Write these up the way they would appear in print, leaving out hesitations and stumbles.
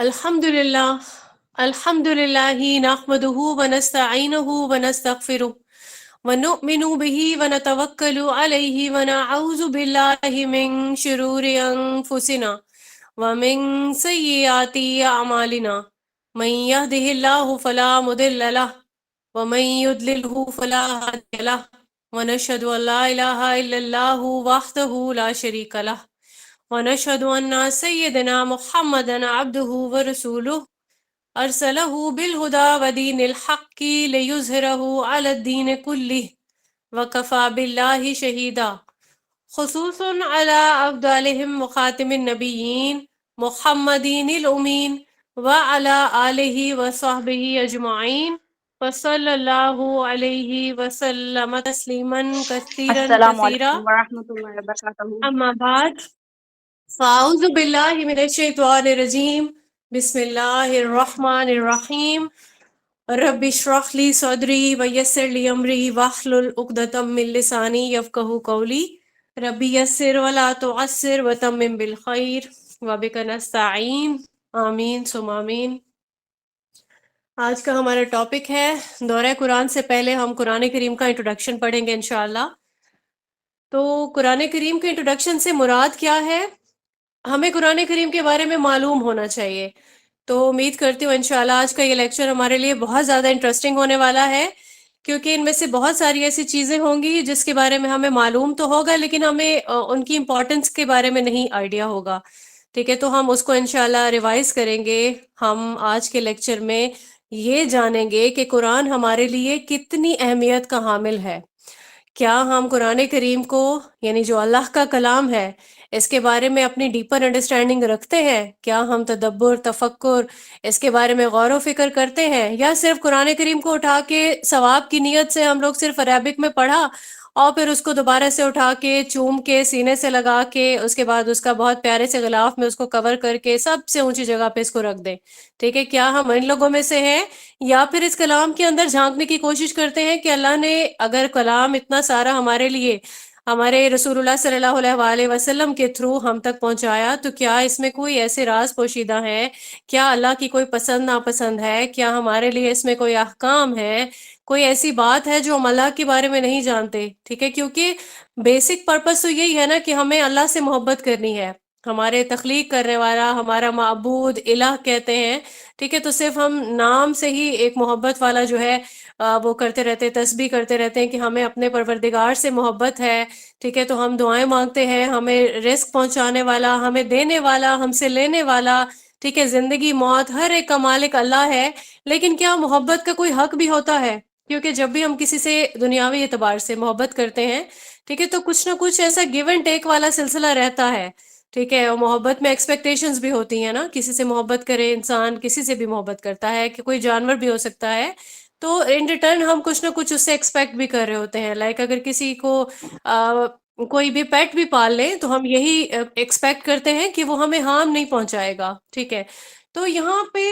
الحمد للہ نحمده ونستعینه ونستغفره ونؤمن به ونتوکل علیہ ونعوذ باللہ من شرور انفسنا ومن سیئات اعمالنا من يهده الله فلا مضل له ومن يضلله فلا هادي له ونشهد ان لا اله الا الله وحده لا شريك له ونشهد أن سيدنا محمدا عبده ورسوله أرسله بالهدى ودين الحق ليظهره على الدين كله وكفى بالله شهيدا خصوص على أفضلهم مخاتم النبيين محمد الأمين وعلى آله وصحبه أجمعين وصلى الله عليه وسلم تسليما كثيرا السلام كثيرا علیکم ورحمۃ اللہ وبرکاتہ۔ أما بعد فاعوذ باللہ من الشیطان الرجیم بسم اللہ الرحمن الرحیم رب اشرح لی صدری ویسر لی امری واحلل عقدۃ من لسانی یفقہوا قولی رب یسر ولا تعسر وتمم بالخیر وبک نستعین آمین ثم آمین۔ آج کا ہمارا ٹاپک ہے دورہ قرآن سے پہلے ہم قرآن کریم کا انٹروڈکشن پڑھیں گے انشاءاللہ۔ تو قرآن کریم کے انٹروڈکشن سے مراد کیا ہے؟ ہمیں قرآن کریم کے بارے میں معلوم ہونا چاہیے۔ تو امید کرتی ہوں انشاءاللہ آج کا یہ لیکچر ہمارے لیے بہت زیادہ انٹرسٹنگ ہونے والا ہے، کیونکہ ان میں سے بہت ساری ایسی چیزیں ہوں گی جس کے بارے میں ہمیں معلوم تو ہوگا لیکن ہمیں ان کی امپورٹنس کے بارے میں نہیں آئیڈیا ہوگا۔ ٹھیک ہے، تو ہم اس کو انشاءاللہ ریوائز کریں گے۔ ہم آج کے لیکچر میں یہ جانیں گے کہ قرآن ہمارے لیے کتنی اہمیت کا حامل ہے۔ کیا ہم قرآن کریم کو یعنی جو اللہ کا کلام ہے اس کے بارے میں اپنی ڈیپر انڈرسٹینڈنگ رکھتے ہیں؟ کیا ہم تدبر تفکر اس کے بارے میں غور و فکر کرتے ہیں، یا صرف قرآن کریم کو اٹھا کے ثواب کی نیت سے ہم لوگ صرف عربک میں پڑھا اور پھر اس کو دوبارہ سے اٹھا کے چوم کے سینے سے لگا کے اس کے بعد اس کا بہت پیارے سے غلاف میں اس کو کور کر کے سب سے اونچی جگہ پہ اس کو رکھ دیں؟ ٹھیک ہے، کیا ہم ان لوگوں میں سے ہیں، یا پھر اس کلام کے اندر جھانکنے کی کوشش کرتے ہیں کہ اللہ نے اگر کلام اتنا سارا ہمارے لیے ہمارے رسول اللہ صلی اللہ علیہ وآلہ وسلم کے تھرو ہم تک پہنچایا، تو کیا اس میں کوئی ایسے راز پوشیدہ ہیں؟ کیا اللہ کی کوئی پسند ناپسند ہے؟ کیا ہمارے لیے اس میں کوئی احکام ہے؟ کوئی ایسی بات ہے جو ہم اللہ کے بارے میں نہیں جانتے؟ ٹھیک ہے، کیونکہ بیسک پرپس تو یہی ہے نا کہ ہمیں اللہ سے محبت کرنی ہے۔ ہمارے تخلیق کرنے والا ہمارا معبود الہ کہتے ہیں، ٹھیک ہے، تو صرف ہم نام سے ہی ایک محبت والا جو ہے وہ کرتے رہتے ہیں، تسبیح کرتے رہتے ہیں کہ ہمیں اپنے پروردگار سے محبت ہے۔ ٹھیک ہے، تو ہم دعائیں مانگتے ہیں، ہمیں رزق پہنچانے والا، ہمیں دینے والا، ہم سے لینے والا، ٹھیک ہے، زندگی موت ہر ایک کا مالک اللہ ہے۔ لیکن کیا محبت کا کوئی حق بھی ہوتا ہے؟ کیونکہ جب بھی ہم کسی سے دنیاوی اعتبار سے محبت کرتے ہیں، ٹھیک ہے، تو کچھ نہ کچھ ایسا گیو اینڈ ٹیک والا سلسلہ رہتا ہے۔ ٹھیک ہے، اور محبت میں ایکسپیکٹیشنز بھی ہوتی ہیں نا، کسی سے محبت کرے انسان کسی سے بھی محبت کرتا ہے، کہ کوئی جانور بھی ہو سکتا ہے، تو ان ریٹرن ہم کچھ نہ کچھ اس سے ایکسپیکٹ بھی کر رہے ہوتے ہیں۔ لائک اگر کسی کو کوئی بھی پیٹ بھی پال لیں تو ہم یہی ایکسپیکٹ کرتے ہیں کہ وہ ہمیں ہارم نہیں پہنچائے گا۔ ٹھیک ہے، تو یہاں پہ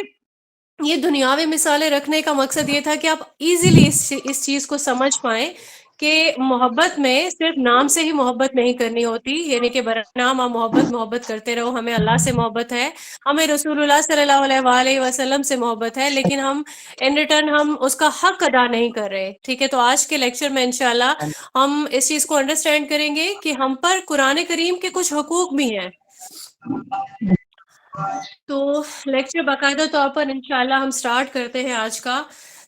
یہ دنیاوی مثالیں رکھنے کا مقصد یہ تھا کہ آپ ایزیلی اس چیز کو سمجھ پائیں کہ محبت میں صرف نام سے ہی محبت نہیں کرنی ہوتی، یعنی کہ برائے نام آپ محبت کرتے رہو۔ ہمیں اللہ سے محبت ہے، ہمیں رسول اللہ صلی اللہ علیہ وآلہ وسلم سے محبت ہے، لیکن ہم ان ریٹرن ہم اس کا حق ادا نہیں کر رہے۔ ٹھیک ہے، تو آج کے لیکچر میں انشاءاللہ ہم اس چیز کو انڈرسٹینڈ کریں گے کہ ہم پر قرآن کریم کے کچھ حقوق بھی ہیں۔ تو لیکچر باقاعدہ طور پر انشاءاللہ ہم سٹارٹ کرتے ہیں آج کا،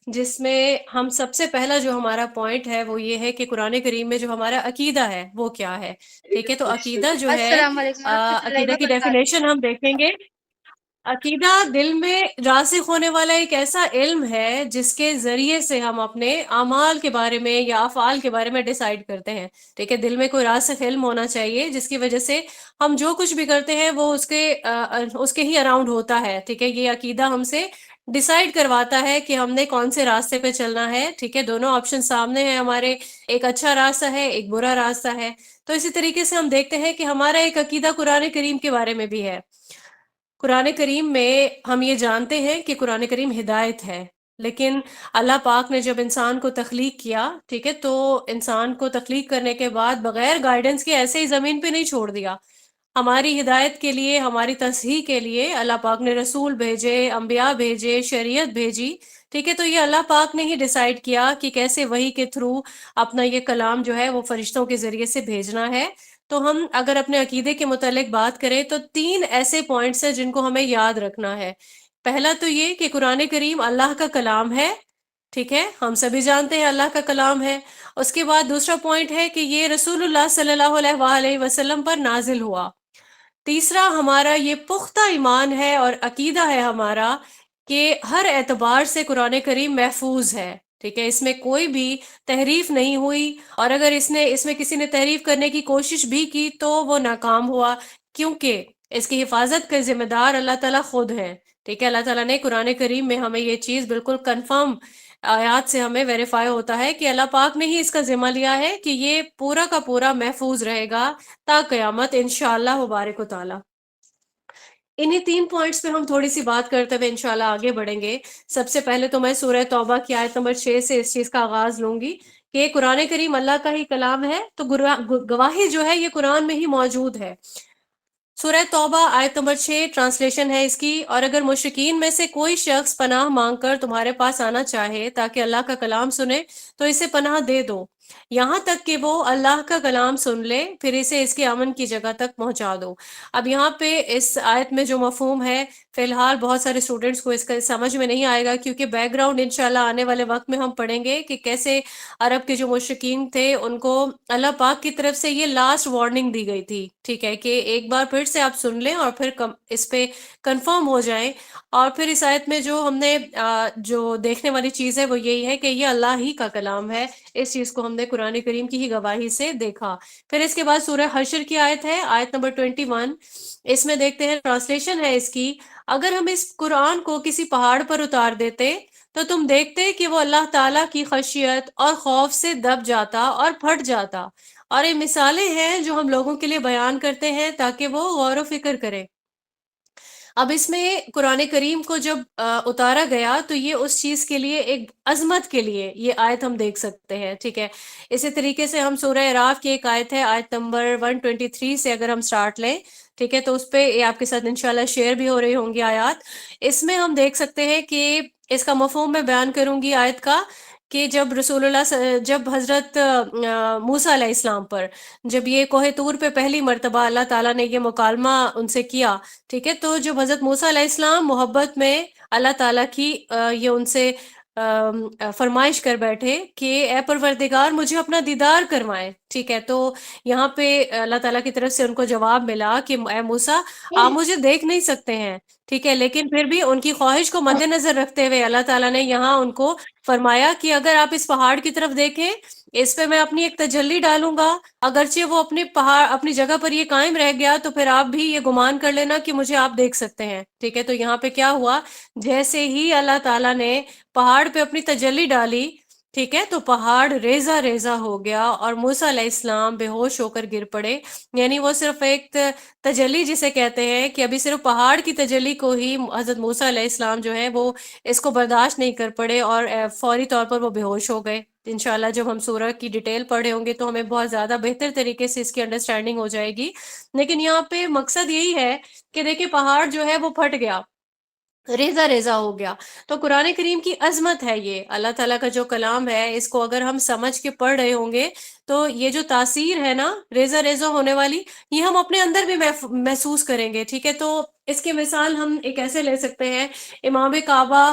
جس میں ہم سب سے پہلا جو ہمارا پوائنٹ ہے وہ یہ ہے کہ قرآن کریم میں جو ہمارا عقیدہ ہے وہ کیا ہے۔ ٹھیک ہے، تو عقیدہ جو ہے السلام علیکم ورحمۃ اللہ عقیدہ کی وبرکاتہ۔ ڈیفینیشن ہم دیکھیں گے۔ عقیدہ دل میں راسخ ہونے والا ایک ایسا علم ہے جس کے ذریعے سے ہم اپنے اعمال کے بارے میں یا افعال کے بارے میں ڈیسائیڈ کرتے ہیں۔ ٹھیک ہے، دل میں کوئی راسخ علم ہونا چاہیے جس کی وجہ سے ہم جو کچھ بھی کرتے ہیں وہ اس کے ہی اراؤنڈ ہوتا ہے۔ ٹھیک ہے، یہ عقیدہ ہم سے ڈیسائیڈ کرواتا ہے کہ ہم نے کون سے راستے پہ چلنا ہے۔ ٹھیک ہے، دونوں آپشن سامنے ہیں ہمارے، ایک اچھا راستہ ہے، ایک برا راستہ ہے۔ تو اسی طریقے سے ہم دیکھتے ہیں کہ ہمارا ایک عقیدہ قرآن کریم کے بارے میں بھی ہے۔ قرآن کریم میں ہم یہ جانتے ہیں کہ قرآن کریم ہدایت ہے، لیکن اللہ پاک نے جب انسان کو تخلیق کیا، ٹھیک ہے، تو انسان کو تخلیق کرنے کے بعد بغیر گائیڈنس کے ایسے ہی زمین پہ نہیں چھوڑ دیا۔ ہماری ہدایت کے لیے، ہماری تصحیح کے لیے اللہ پاک نے رسول بھیجے، انبیاء بھیجے، شریعت بھیجی، ٹھیک ہے. تو یہ اللہ پاک نے ہی ڈیسائیڈ کیا کہ کیسے وحی کے تھرو اپنا یہ کلام جو ہے وہ فرشتوں کے ذریعے سے بھیجنا ہے. تو ہم اگر اپنے عقیدے کے متعلق بات کریں تو 3 ایسے پوائنٹس ہیں جن کو ہمیں یاد رکھنا ہے. پہلا تو یہ کہ قرآن کریم اللہ کا کلام ہے، ٹھیک ہے، ہم سبھی جانتے ہیں اللہ کا کلام ہے. اس کے بعد دوسرا پوائنٹ ہے کہ یہ رسول اللہ صلی اللہ علیہ وآلہ وسلم پر نازل ہوا. تیسرا ہمارا یہ پختہ ایمان ہے اور عقیدہ ہے ہمارا کہ ہر اعتبار سے قرآن کریم محفوظ ہے، ٹھیک ہے، اس میں کوئی بھی تحریف نہیں ہوئی، اور اگر اس میں کسی نے تحریف کرنے کی کوشش بھی کی تو وہ ناکام ہوا، کیونکہ اس کی حفاظت کے ذمہ دار اللہ تعالیٰ خود ہیں. ٹھیک ہے، اللہ تعالیٰ نے قرآن کریم میں ہمیں یہ چیز بالکل کنفرم آیات سے ہمیں ویریفائی ہوتا ہے کہ اللہ پاک نے ہی اس کا ذمہ لیا ہے کہ یہ پورا کا پورا محفوظ رہے گا تا قیامت انشاءاللہ مبارک و تعالی. انہی 3 پوائنٹس پہ ہم تھوڑی سی بات کرتے ہوئے انشاءاللہ آگے بڑھیں گے. سب سے پہلے تو میں سورہ توبہ کی آیت نمبر 6 سے اس چیز کا آغاز لوں گی کہ قرآن کریم اللہ کا ہی کلام ہے، تو گواہی جو ہے یہ قرآن میں ہی موجود ہے. سورہ توبہ آیت نمبر 6 ٹرانسلیشن ہے اس کی: اور اگر مشرکین میں سے کوئی شخص پناہ مانگ کر تمہارے پاس آنا چاہے تاکہ اللہ کا کلام سنے تو اسے پناہ دے دو، یہاں تک کہ وہ اللہ کا کلام سن لے، پھر اسے اس کے امن کی جگہ تک پہنچا دو. اب یہاں پہ اس آیت میں جو مفہوم ہے، فی الحال بہت سارے اسٹوڈنٹس کو اس کا سمجھ میں نہیں آئے گا، کیونکہ بیک گراؤنڈ انشاءاللہ آنے والے وقت میں ہم پڑھیں گے کہ کیسے عرب کے جو مشرکین تھے ان کو اللہ پاک کی طرف سے یہ لاسٹ وارننگ دی گئی تھی، ٹھیک ہے، کہ ایک بار پھر سے آپ سن لیں اور پھر اس پہ کنفرم ہو جائیں. اور پھر اس آیت میں جو ہم نے جو دیکھنے والی چیز ہے وہ یہی ہے کہ یہ اللہ ہی کا کلام ہے. اس چیز کو ہم نے قرآن کریم کی ہی گواہی سے دیکھا. پھر اس کے بعد سورہ حشر کی آیت ہے، آیت نمبر 21. اس میں دیکھتے ہیں، ٹرانسلیشن ہے اس کی: اگر ہم اس قرآن کو کسی پہاڑ پر اتار دیتے تو تم دیکھتے کہ وہ اللہ تعالیٰ کی خشیت اور خوف سے دب جاتا اور پھٹ جاتا. اور یہ مثالیں ہیں جو ہم لوگوں کے لیے بیان کرتے ہیں تاکہ وہ غور و فکر کریں. اب اس میں قرآن کریم کو جب اتارا گیا تو یہ اس چیز کے لیے ایک عظمت کے لیے یہ آیت ہم دیکھ سکتے ہیں، ٹھیک ہے. اسی طریقے سے ہم سورہ اعراف کی ایک آیت ہے، آیت نمبر 123 سے اگر ہم سٹارٹ لیں، ٹھیک ہے، تو اس پہ یہ آپ کے ساتھ انشاءاللہ شیئر بھی ہو رہی ہوں گی آیات. اس میں ہم دیکھ سکتے ہیں کہ اس کا مفہوم میں بیان کروں گی آیت کا، کہ جب رسول اللہ جب حضرت موسیٰ علیہ السلام پر جب یہ کوہ طور پہ پہلی مرتبہ اللہ تعالیٰ نے یہ مکالمہ ان سے کیا، ٹھیک ہے، تو جب حضرت موسیٰ علیہ السلام محبت میں اللہ تعالیٰ کی یہ ان سے فرمائش کر بیٹھے کہ اے پروردگار مجھے اپنا دیدار کروائیں، ٹھیک ہے. تو یہاں پہ اللہ تعالیٰ کی طرف سے ان کو جواب ملا کہ اے موسیٰ آپ مجھے دیکھ نہیں سکتے ہیں، ٹھیک ہے، لیکن پھر بھی ان کی خواہش کو مد نظر رکھتے ہوئے اللہ تعالیٰ نے یہاں ان کو فرمایا کہ اگر آپ اس پہاڑ کی طرف دیکھیں، اس پہ میں اپنی ایک تجلی ڈالوں گا، اگرچہ وہ اپنی جگہ پر یہ قائم رہ گیا تو پھر آپ بھی یہ گمان کر لینا کہ مجھے آپ دیکھ سکتے ہیں، ٹھیک ہے. تو یہاں پہ کیا ہوا، جیسے ہی اللہ تعالیٰ نے پہاڑ پہ اپنی تجلی ڈالی، ٹھیک ہے، تو پہاڑ ریزہ ریزہ ہو گیا اور موسیٰ علیہ السلام بے ہوش ہو کر گر پڑے. یعنی وہ صرف ایک تجلی جسے کہتے ہیں کہ ابھی صرف پہاڑ کی تجلی کو ہی حضرت موسیٰ علیہ السلام جو ہے وہ اس کو برداشت نہیں کر پڑے اور فوری طور پر وہ بے ہوش ہو گئے. انشاءاللہ جب ہم سورہ کی ڈیٹیل پڑھے ہوں گے تو ہمیں بہت زیادہ بہتر طریقے سے اس کی انڈرسٹینڈنگ ہو جائے گی. لیکن یہاں پہ مقصد یہی ہے کہ دیکھیں پہاڑ جو ہے وہ پھٹ گیا، ریزہ ریزہ ہو گیا. تو قرآن کریم کی عظمت ہے، یہ اللہ تعالیٰ کا جو کلام ہے، اس کو اگر ہم سمجھ کے پڑھ رہے ہوں گے تو یہ جو تاثیر ہے نا ریزہ ریزہ ہونے والی، یہ ہم اپنے اندر بھی محسوس کریں گے، ٹھیک ہے. تو اس کی مثال ہم ایک ایسے لے سکتے ہیں، امام کعبہ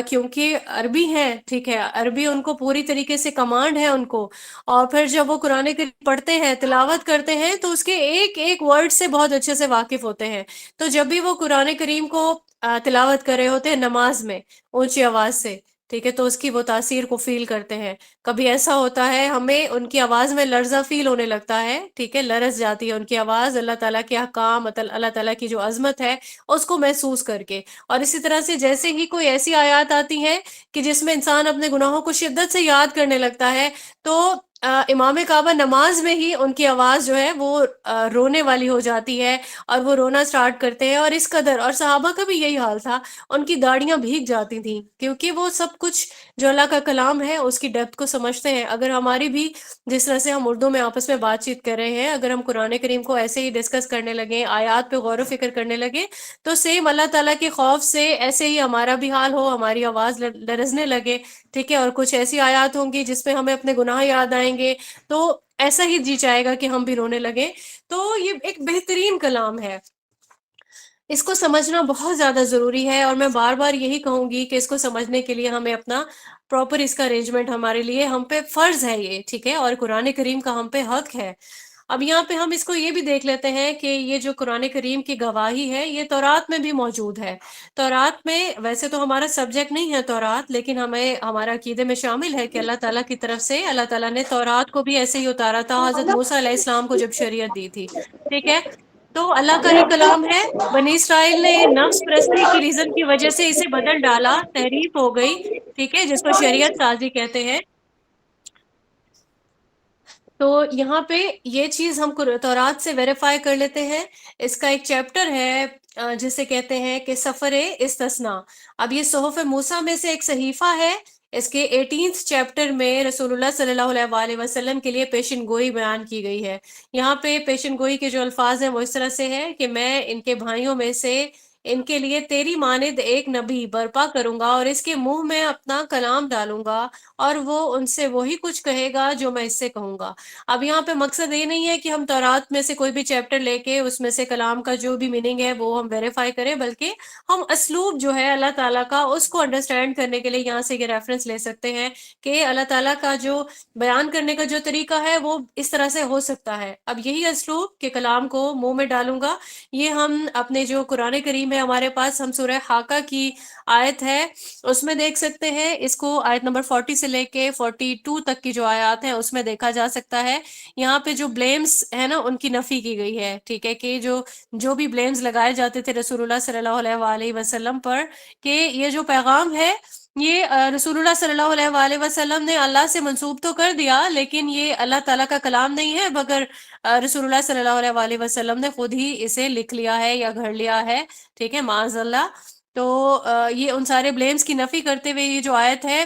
کیونکہ عربی ہیں، ٹھیک ہے، عربی ان کو پوری طریقے سے کمانڈ ہے ان کو، اور پھر جب وہ قرآن کریم پڑھتے ہیں، تلاوت کرتے ہیں، تو اس کے ایک ایک ورڈ سے بہت اچھے سے واقف ہوتے ہیں. تو جب بھی وہ قرآن کریم کو تلاوت کر رہے ہوتے ہیں نماز میں اونچی آواز سے، ٹھیک ہے، تو اس کی وہ تاثیر کو فیل کرتے ہیں. کبھی ایسا ہوتا ہے ہمیں ان کی آواز میں لرزہ فیل ہونے لگتا ہے، ٹھیک ہے، لرز جاتی ہے ان کی آواز اللہ تعالیٰ کے احکام، اللہ تعالیٰ کی جو عظمت ہے اس کو محسوس کر کے. اور اسی طرح سے جیسے ہی کوئی ایسی آیات آتی ہیں کہ جس میں انسان اپنے گناہوں کو شدت سے یاد کرنے لگتا ہے، تو امام کعبہ نماز میں ہی ان کی آواز جو ہے وہ رونے والی ہو جاتی ہے، اور وہ رونا سٹارٹ کرتے ہیں، اور اس قدر، اور صحابہ کا بھی یہی حال تھا، ان کی داڑیاں بھیگ جاتی تھیں، کیونکہ وہ سب کچھ جو اللہ کا کلام ہے اس کی ڈیپتھ کو سمجھتے ہیں۔ اگر ہماری بھی جس طرح سے ہم اردو میں آپس میں بات چیت کر رہے ہیں، اگر ہم قرآن کریم کو ایسے ہی ڈسکس کرنے لگیں، آیات پہ غور و فکر کرنے لگیں، تو سیم اللہ تعالیٰ کے خوف سے ایسے ہی ہمارا بھی حال ہو، ہماری آواز لرزنے لگے، ٹھیک ہے، اور کچھ ایسی آیات ہوں گی جس پہ ہمیں اپنے گناہ یاد آئیں گے، تو ایسا ہی جی چاہے گا کہ ہم بھی رونے لگیں۔ تو یہ ایک بہترین کلام ہے، اس کو سمجھنا بہت زیادہ ضروری ہے، اور میں بار بار یہی کہوں گی کہ اس کو سمجھنے کے لیے ہمیں اپنا پراپر اس کا ارینجمنٹ، ہمارے لیے ہم پہ فرض ہے یہ، ٹھیک ہے، اور قرآن کریم کا ہم پہ حق ہے۔ اب یہاں پہ ہم اس کو یہ بھی دیکھ لیتے ہیں کہ یہ جو قرآن کریم کی گواہی ہے یہ تورات میں بھی موجود ہے۔ تورات میں ویسے تو ہمارا سبجیکٹ نہیں ہے تورات، لیکن ہمیں ہمارا عقیدے میں شامل ہے کہ اللہ تعالیٰ کی طرف سے اللہ تعالیٰ نے تورات کو بھی ایسے ہی اتارا تھا حضرت موسیٰ علیہ السلام کو جب شریعت دی تھی، ٹھیک ہے، تو اللہ کا ہی کلام ہے۔ بنی اسرائیل نے نفس پرستی کی ریزن کی وجہ سے اسے بدل ڈالا، تحریف ہو گئی، ٹھیک ہے، جس کو شریعت سازی کہتے ہیں۔ تو یہاں پہ یہ چیز ہم تورات سے ویریفائی کر لیتے ہیں۔ اس کا ایک چیپٹر ہے جسے کہتے ہیں کہ سفر استثناء۔ اب یہ صحف موسیٰ میں سے ایک صحیفہ ہے، اس کے 18th چیپٹر میں رسول اللہ صلی اللہ علیہ وآلہ وسلم کے لیے پیشن گوئی بیان کی گئی ہے۔ یہاں پہ پیشن گوئی کے جو الفاظ ہیں وہ اس طرح سے ہے کہ میں ان کے بھائیوں میں سے ان کے لیے تیری مانند ایک نبی برپا کروں گا، اور اس کے منہ میں اپنا کلام ڈالوں گا، اور وہ ان سے وہی کچھ کہے گا جو میں اس سے کہوں گا۔ اب یہاں پہ مقصد یہ نہیں ہے کہ ہم تورات میں سے کوئی بھی چیپٹر لے کے اس میں سے کلام کا جو بھی میننگ ہے وہ ہم ویریفائی کریں، بلکہ ہم اسلوب جو ہے اللہ تعالیٰ کا اس کو انڈرسٹینڈ کرنے کے لیے یہاں سے یہ ریفرنس لے سکتے ہیں کہ اللہ تعالیٰ کا جو بیان کرنے کا جو طریقہ ہے وہ اس طرح سے ہو سکتا ہے۔ اب یہی اسلوب کہ کلام کو منہ میں ڈالوں گا، یہ ہم اپنے جو قرآن کریم ہے ہمارے پاس، ہم سورہ حاقہ کی آیت ہے اس میں دیکھ سکتے ہیں، اس کو آیت نمبر 40 سے لے کے 42 تک کی جو آیات ہیں اس میں دیکھا جا سکتا ہے۔ یہاں پہ جو بلیمز ہے نا ان کی نفی کی گئی ہے، ٹھیک ہے، کہ جو بھی بلیمز لگائے جاتے تھے رسول اللہ صلی اللہ علیہ وآلہ وسلم پر، کہ یہ جو پیغام ہے یہ رسول اللہ صلی اللہ علیہ وآلہ وسلم نے اللہ سے منسوب تو کر دیا، لیکن یہ اللہ تعالیٰ کا کلام نہیں ہے، مگر رسول اللہ صلی اللہ علیہ وآلہ وسلم نے خود ہی اسے لکھ لیا ہے یا گھڑ لیا ہے، ٹھیک ہے، معاذ اللہ۔ تو یہ ان سارے بلیمز کی نفی کرتے ہوئے یہ جو آیت ہے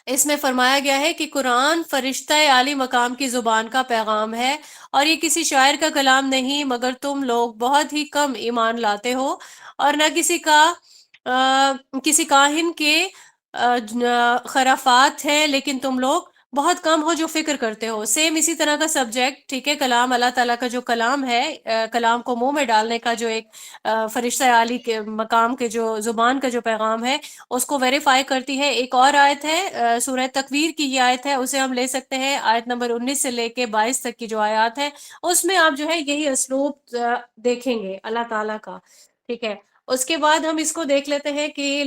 اس میں فرمایا گیا ہے کہ قرآن فرشتہ عالی مقام کی زبان کا پیغام ہے، اور یہ کسی شاعر کا کلام نہیں، مگر تم لوگ بہت ہی کم ایمان لاتے ہو، اور نہ کسی کاہن کے خرافات ہے، لیکن تم لوگ بہت کم ہو جو فکر کرتے ہو۔ سیم اسی طرح کا سبجیکٹ، ٹھیک ہے، کلام اللہ تعالیٰ کا جو کلام ہے، کلام کو منہ میں ڈالنے کا جو ایک فرشتہ عالی کے مقام کے جو زبان کا جو پیغام ہے اس کو ویریفائی کرتی ہے۔ ایک اور آیت ہے سورہ تکویر کی، یہ آیت ہے، اسے ہم لے سکتے ہیں، آیت نمبر 19 سے لے کے 22 تک کی جو آیات ہے اس میں آپ جو ہے یہی اسلوب دیکھیں گے اللہ تعالیٰ کا، ٹھیک ہے۔ اس کے بعد ہم اس کو دیکھ لیتے ہیں کہ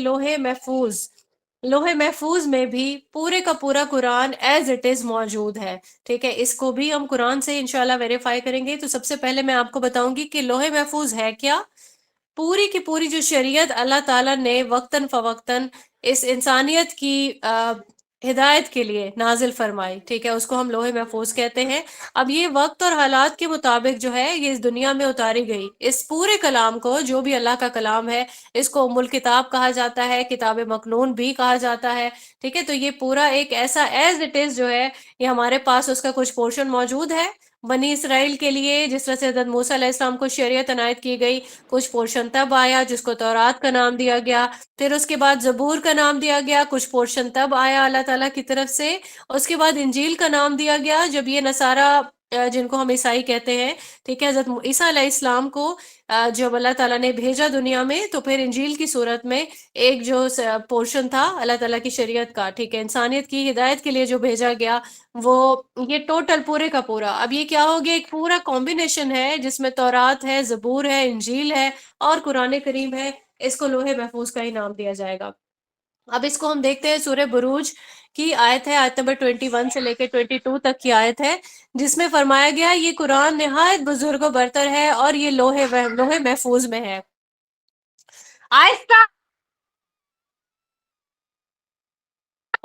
لوح محفوظ میں بھی پورے کا پورا قرآن ایز اٹ از موجود ہے، ٹھیک ہے، اس کو بھی ہم قرآن سے انشاءاللہ ویریفائی کریں گے۔ تو سب سے پہلے میں آپ کو بتاؤں گی کہ لوح محفوظ ہے کیا۔ پوری کی پوری جو شریعت اللہ تعالیٰ نے وقتاً فوقتاً اس انسانیت کی ہدایت کے لیے نازل فرمائی، ٹھیک ہے، اس کو ہم لوح محفوظ کہتے ہیں۔ اب یہ وقت اور حالات کے مطابق جو ہے یہ اس دنیا میں اتاری گئی، اس پورے کلام کو جو بھی اللہ کا کلام ہے اس کو ام الکتاب کہا جاتا ہے، کتاب مکنون بھی کہا جاتا ہے، ٹھیک ہے۔ تو یہ پورا ایک ایسا ایز اٹ از جو ہے یہ ہمارے پاس اس کا کچھ پورشن موجود ہے بنی اسرائیل کے لیے، جس طرح سے حضرت موسیٰ علیہ السلام کو شریعت عنایت کی گئی، کچھ پورشن تب آیا جس کو تورات کا نام دیا گیا، پھر اس کے بعد زبور کا نام دیا گیا، کچھ پورشن تب آیا اللہ تعالیٰ کی طرف سے، اس کے بعد انجیل کا نام دیا گیا جب یہ نصارہ جن کو ہم عیسائی کہتے ہیں، ٹھیک ہے، حضرت عیسیٰ علیہ السلام کو جب اللہ تعالیٰ نے بھیجا دنیا میں تو پھر انجیل کی صورت میں ایک جو پورشن تھا اللہ تعالیٰ کی شریعت کا، ٹھیک ہے، انسانیت کی ہدایت کے لیے جو بھیجا گیا، وہ یہ ٹوٹل پورے کا پورا، اب یہ کیا ہو گیا، ایک پورا کمبینیشن ہے جس میں تورات ہے، زبور ہے، انجیل ہے اور قرآن کریم ہے، اس کو لوح محفوظ کا ہی نام دیا جائے گا۔ اب اس کو ہم دیکھتے ہیں، سورہ بروج کی آیت ہے، آیت نمبر 21 سے لے کے 22 تک کی آیت ہے، جس میں فرمایا گیا یہ قرآن نہایت بزرگ و برتر ہے اور یہ لوح محفوظ میں ہے۔ آہستہ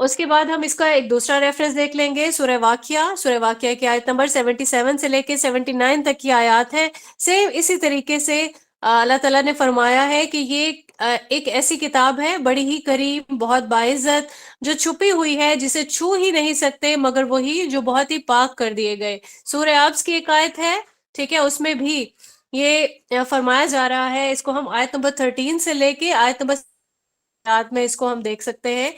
اس کے بعد ہم اس کا ایک دوسرا ریفرنس دیکھ لیں گے، سورہ واقعہ کی آیت نمبر 77 سے لے کے 79 تک کی آیات ہیں۔ سیم اسی طریقے سے اللہ تعالیٰ نے فرمایا ہے کہ یہ ایک ایسی کتاب ہے بڑی ہی کریم، بہت باعزت، جو چھپی ہوئی ہے، جسے چھو ہی نہیں سکتے مگر وہی جو بہت ہی پاک کر دیے گئے۔ سورہ آبس کی ایک آیت ہے، ٹھیک ہے، اس میں بھی یہ فرمایا جا رہا ہے، اس کو ہم آیت نمبر 13 سے لے کے آیت نمبر آیات میں اس کو ہم دیکھ سکتے ہیں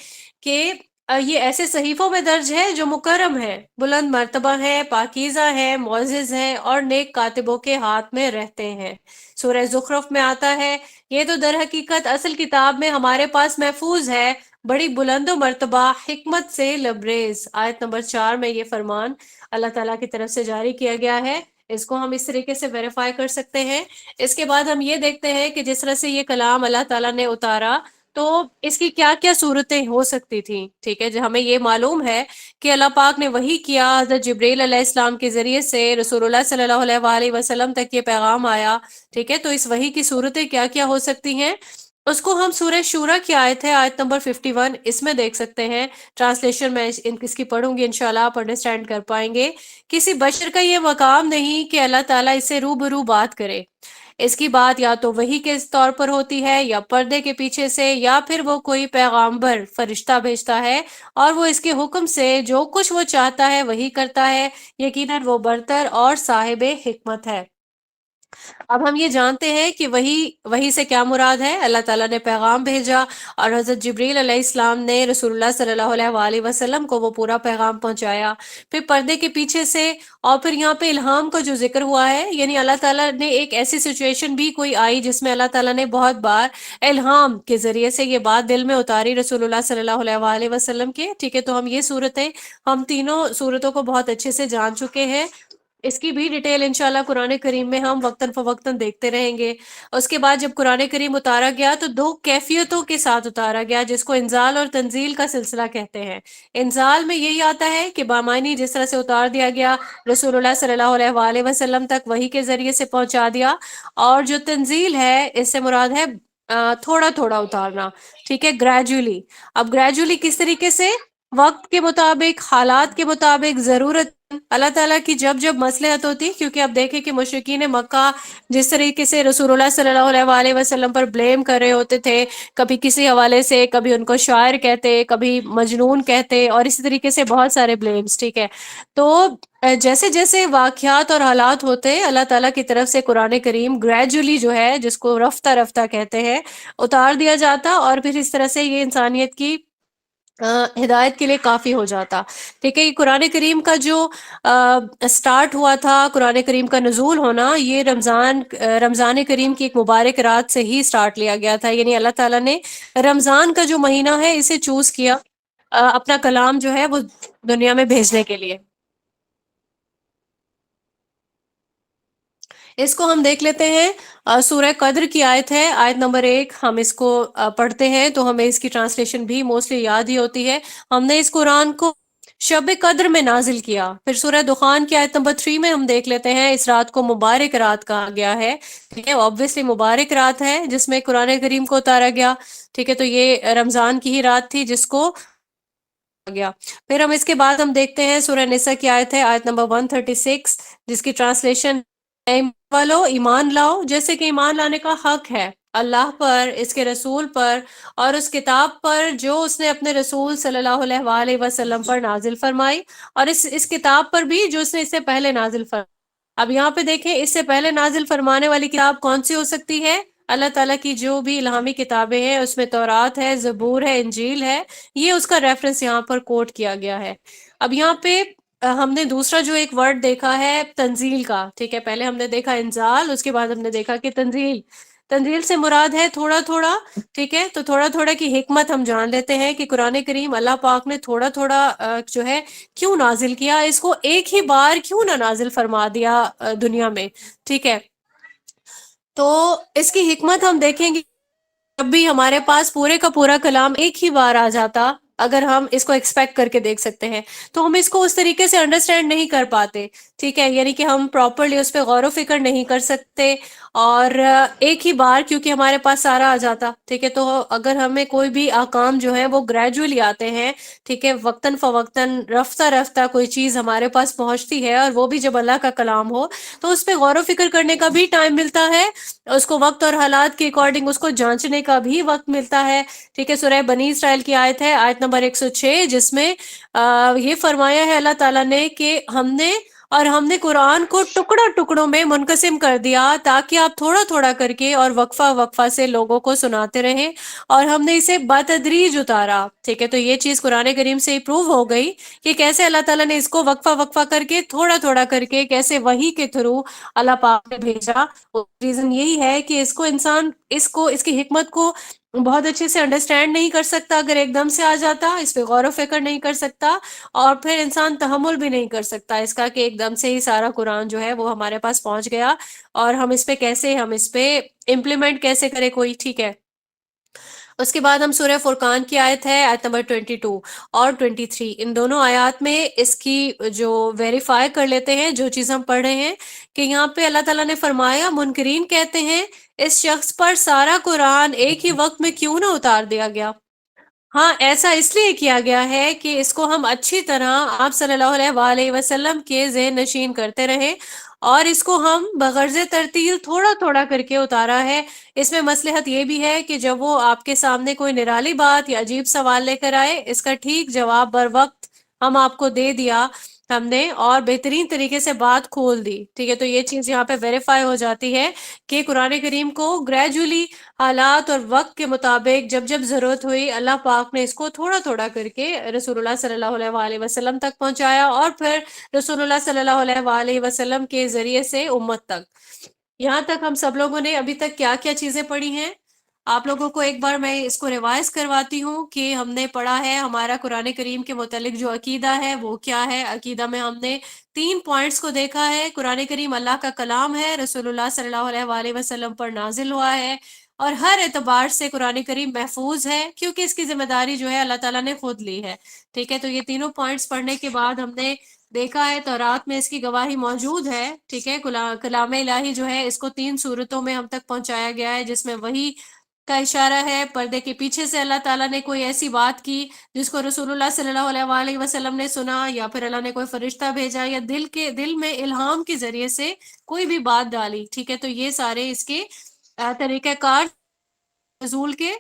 کہ یہ ایسے صحیفوں میں درج ہے جو مکرم ہے، بلند مرتبہ ہے، پاکیزہ ہے، معزز ہے اور نیک کاتبوں کے ہاتھ میں رہتے ہیں۔ سورہ زخرف میں آتا ہے، یہ تو در حقیقت اصل کتاب میں ہمارے پاس محفوظ ہے، بڑی بلند و مرتبہ، حکمت سے لبریز۔ آیت نمبر 4 میں یہ فرمان اللہ تعالیٰ کی طرف سے جاری کیا گیا ہے، اس کو ہم اس طریقے سے ویریفائی کر سکتے ہیں۔ اس کے بعد ہم یہ دیکھتے ہیں کہ جس طرح سے یہ کلام اللہ تعالیٰ نے اتارا تو اس کی کیا کیا صورتیں ہو سکتی تھیں، ٹھیک ہے، جو ہمیں یہ معلوم ہے کہ اللہ پاک نے وحی کیا، حضرت جبریل علیہ السلام کے ذریعے سے رسول اللہ صلی اللہ علیہ وآلہ وسلم تک یہ پیغام آیا، ٹھیک ہے، تو اس وحی کی صورتیں کیا کیا ہو سکتی ہیں، اس کو ہم سورہ شورہ کی آیت ہے، آیت نمبر 51، اس میں دیکھ سکتے ہیں۔ ٹرانسلیشن میں اس کی پڑھوں گی، انشاءاللہ آپ انڈرسٹینڈ کر پائیں گے۔ کسی بشر کا یہ مقام نہیں کہ اللہ تعالیٰ اس سے روبرو بات کرے، اس کی بات یا تو وحی کے طور پر ہوتی ہے یا پردے کے پیچھے سے، یا پھر وہ کوئی پیغامبر فرشتہ بھیجتا ہے اور وہ اس کے حکم سے جو کچھ وہ چاہتا ہے وہی کرتا ہے، یقیناً وہ برتر اور صاحب حکمت ہے۔ اب ہم یہ جانتے ہیں کہ وہی سے کیا مراد ہے، اللہ تعالیٰ نے پیغام بھیجا اور حضرت جبریل علیہ السلام نے رسول اللہ صلی اللہ علیہ وآلہ وسلم کو وہ پورا پیغام پہنچایا۔ پھر پردے کے پیچھے سے، اور پھر یہاں پہ الہام کا جو ذکر ہوا ہے، یعنی اللہ تعالیٰ نے ایک ایسی سچویشن بھی کوئی آئی جس میں اللہ تعالیٰ نے بہت بار الہام کے ذریعے سے یہ بات دل میں اتاری رسول اللہ صلی اللہ علیہ وآلہ وسلم کے، ٹھیک ہے، تو ہم یہ صورتیں، ہم تینوں صورتوں کو بہت اچھے سے جان چکے ہیں۔ اس کی بھی ڈیٹیل انشاءاللہ قرآن کریم میں ہم وقتاً فوقتاً دیکھتے رہیں گے۔ اس کے بعد جب قرآن کریم اتارا گیا تو دو کیفیتوں کے ساتھ اتارا گیا، جس کو انزال اور تنزیل کا سلسلہ کہتے ہیں۔ انزال میں یہی آتا ہے کہ بامعنی جس طرح سے اتار دیا گیا، رسول اللہ صلی اللہ علیہ وآلہ وسلم تک وحی کے ذریعے سے پہنچا دیا، اور جو تنزیل ہے اس سے مراد ہے تھوڑا تھوڑا اتارنا، ٹھیک ہے، گریجولی۔ اب گریجولی کس طریقے سے؟ وقت کے مطابق، حالات کے مطابق، ضرورت، اللہ تعالیٰ کی جب جب مصلحت ہوتی، کیونکہ اب دیکھیں کہ مشرکین مکہ جس طریقے سے رسول اللہ صلی اللہ علیہ وآلہ وسلم پر بلیم کر رہے ہوتے تھے، کبھی کسی حوالے سے، کبھی ان کو شاعر کہتے، کبھی مجنون کہتے، اور اسی طریقے سے بہت سارے بلیمز، ٹھیک ہے، تو جیسے جیسے واقعات اور حالات ہوتے، اللہ تعالیٰ کی طرف سے قرآن کریم گریجولی جو ہے، جس کو رفتہ رفتہ کہتے ہیں، اتار دیا جاتا، اور پھر اس طرح سے یہ انسانیت کی ہدایت کے لیے کافی ہو جاتا، ٹھیک ہے۔ یہ قرآن کریم کا جو سٹارٹ ہوا تھا، قرآن کریم کا نزول ہونا، یہ رمضان کریم کی ایک مبارک رات سے ہی سٹارٹ لیا گیا تھا، یعنی اللہ تعالیٰ نے رمضان کا جو مہینہ ہے اسے چوز کیا اپنا کلام جو ہے وہ دنیا میں بھیجنے کے لیے۔ اس کو ہم دیکھ لیتے ہیں، سورہ قدر کی آیت ہے، آیت نمبر 1، ہم اس کو پڑھتے ہیں تو ہمیں اس کی ٹرانسلیشن بھی موسٹلی یاد ہی ہوتی ہے۔ ہم نے اس قرآن کو شب قدر میں نازل کیا۔ پھر سورہ دخان کی آیت نمبر 3 میں ہم دیکھ لیتے ہیں، اس رات کو مبارک رات کہا گیا ہے، ٹھیک ہے، obviously مبارک رات ہے جس میں قرآن کریم کو اتارا گیا، ٹھیک ہے، تو یہ رمضان کی ہی رات تھی جس کو گیا۔ پھر ہم اس کے بعد ہم دیکھتے ہیں سورہ نساء کی آیت ہے، آیت نمبر 136، جس کی ٹرانسلیشن والو ایمان لاؤ، جیسے کہ ایمان لانے کا حق ہے اللہ پر، اس کے رسول پر، اور اس کتاب پر جو اس نے اپنے رسول صلی اللہ علیہ وآلہ وسلم پر نازل فرمائی، اور اس کتاب پر بھی جو اس نے اس سے پہلے نازل فرمائی۔ اب یہاں پہ دیکھیں، اس سے پہلے نازل فرمانے والی کتاب کون سی ہو سکتی ہے؟ اللہ تعالیٰ کی جو بھی الہامی کتابیں ہیں، اس میں تورات ہے، زبور ہے، انجیل ہے، یہ اس کا ریفرنس یہاں پر کوٹ کیا گیا ہے۔ اب یہاں پہ ہم نے دوسرا جو ایک ورڈ دیکھا ہے تنزیل کا، ٹھیک ہے، پہلے ہم نے دیکھا انزال، اس کے بعد ہم نے دیکھا کہ تنزیل، تنزیل سے مراد ہے تھوڑا تھوڑا، ٹھیک ہے، تو تھوڑا تھوڑا کی حکمت ہم جان لیتے ہیں کہ قرآن کریم اللہ پاک نے تھوڑا تھوڑا جو ہے کیوں نازل کیا، اس کو ایک ہی بار کیوں نہ نازل فرما دیا دنیا میں، ٹھیک ہے، تو اس کی حکمت ہم دیکھیں گے۔ جب بھی ہمارے پاس پورے کا پورا کلام ایک ہی بار آ جاتا اگر ہم اس کو ایکسپیکٹ کر کے دیکھ سکتے ہیں، تو ہم اس کو اس طریقے سے انڈرسٹینڈ نہیں کر پاتے، ٹھیک ہے، یعنی کہ ہم پراپرلی اس پہ غور و فکر نہیں کر سکتے، اور ایک ہی بار کیونکہ ہمارے پاس سارا آ جاتا، ٹھیک ہے، تو اگر ہمیں کوئی بھی احکام جو ہے وہ گریجولی آتے ہیں، ٹھیک ہے، وقتاً فوقتاً رفتہ رفتہ کوئی چیز ہمارے پاس پہنچتی ہے، اور وہ بھی جب اللہ کا کلام ہو تو اس پہ غور و فکر کرنے کا بھی ٹائم ملتا ہے، اس کو وقت اور حالات کے اکارڈنگ اس کو جانچنے کا بھی وقت ملتا ہے، ٹھیک ہے۔ سورہ بنی اسرائیل کی آیت ہے، آیت نمبر 106، جس میں یہ فرمایا ہے اللہ تعالیٰ نے کہ ہم نے قرآن کو ٹکڑوں میں منقسم کر دیا تاکہ آپ تھوڑا تھوڑا کر کے اور وقفہ وقفہ سے لوگوں کو سناتے رہیں، اور ہم نے اسے بتدریج اتارا، ٹھیک ہے۔ تو یہ چیز قرآن کریم سے ہی پروو ہو گئی کہ کیسے اللہ تعالیٰ نے اس کو وقفہ وقفہ کر کے تھوڑا تھوڑا کر کے کیسے وحی کے تھرو اللہ پاک نے بھیجا۔ ریزن یہی ہے کہ اس کو انسان اس کی حکمت کو بہت اچھے سے انڈرسٹینڈ نہیں کر سکتا اگر ایک دم سے آ جاتا، اس پہ غور و فکر نہیں کر سکتا، اور پھر انسان تحمل بھی نہیں کر سکتا اس کا کہ ایک دم سے ہی سارا قرآن جو ہے وہ ہمارے پاس پہنچ گیا، اور ہم اس پہ امپلیمنٹ کیسے کرے کوئی، ٹھیک ہے۔ اس کے بعد ہم سورہ فرقان کی آیت ہے، آیت نمبر 22 اور 23، ان دونوں آیات میں اس کی جو ویریفائی کر لیتے ہیں جو چیز ہم پڑھ رہے ہیں، کہ یہاں پہ اللہ تعالیٰ نے فرمایا، منکرین کہتے ہیں اس شخص پر سارا قرآن ایک ہی وقت میں کیوں نہ اتار دیا گیا؟ ہاں، ایسا اس لیے کیا گیا ہے کہ اس کو ہم اچھی طرح آپ صلی اللہ علیہ وآلہ وسلم کے ذہن نشین کرتے رہیں، اور اس کو ہم بغرض ترتیل تھوڑا تھوڑا کر کے اتارا ہے۔ اس میں مصلحت یہ بھی ہے کہ جب وہ آپ کے سامنے کوئی نرالی بات یا عجیب سوال لے کر آئے، اس کا ٹھیک جواب بر وقت ہم آپ کو دے دیا ہم نے، اور بہترین طریقے سے بات کھول دی، ٹھیک ہے۔ تو یہ چیز یہاں پہ ویریفائی ہو جاتی ہے کہ قرآن کریم کو گریجولی حالات اور وقت کے مطابق جب جب ضرورت ہوئی، اللہ پاک نے اس کو تھوڑا تھوڑا کر کے رسول اللہ صلی اللہ علیہ وآلہ وسلم تک پہنچایا، اور پھر رسول اللہ صلی اللہ علیہ وآلہ وسلم کے ذریعے سے امت تک۔ یہاں تک ہم سب لوگوں نے ابھی تک کیا کیا چیزیں پڑھی ہیں؟ آپ لوگوں کو ایک بار میں اس کو ریوائز کرواتی ہوں کہ ہم نے پڑھا ہے ہمارا قرآن کریم کے متعلق جو عقیدہ ہے وہ کیا ہے۔ عقیدہ میں ہم نے 3 پوائنٹس کو دیکھا ہے: قرآن کریم اللہ کا کلام ہے، رسول اللہ صلی اللہ علیہ وآلہ وسلم پر نازل ہوا ہے، اور ہر اعتبار سے قرآن کریم محفوظ ہے کیونکہ اس کی ذمہ داری جو ہے اللہ تعالیٰ نے خود لی ہے، ٹھیک ہے۔ تو یہ تینوں پوائنٹس پڑھنے کے بعد ہم نے دیکھا ہے تورات میں اس کی گواہی موجود ہے، ٹھیک ہے۔ کلام الہی جو ہے اس کو 3 صورتوں میں ہم تک پہنچایا گیا ہے، جس میں وہی کا اشارہ ہے، پردے کے پیچھے سے اللہ تعالیٰ نے کوئی ایسی بات کی جس کو رسول اللہ صلی اللہ علیہ وآلہ وسلم نے سنا، یا پھر اللہ نے کوئی فرشتہ بھیجا، یا دل میں الہام کے ذریعے سے کوئی بھی بات ڈالی، ٹھیک ہے۔ تو یہ سارے اس کے طریقہ کار نزول کے۔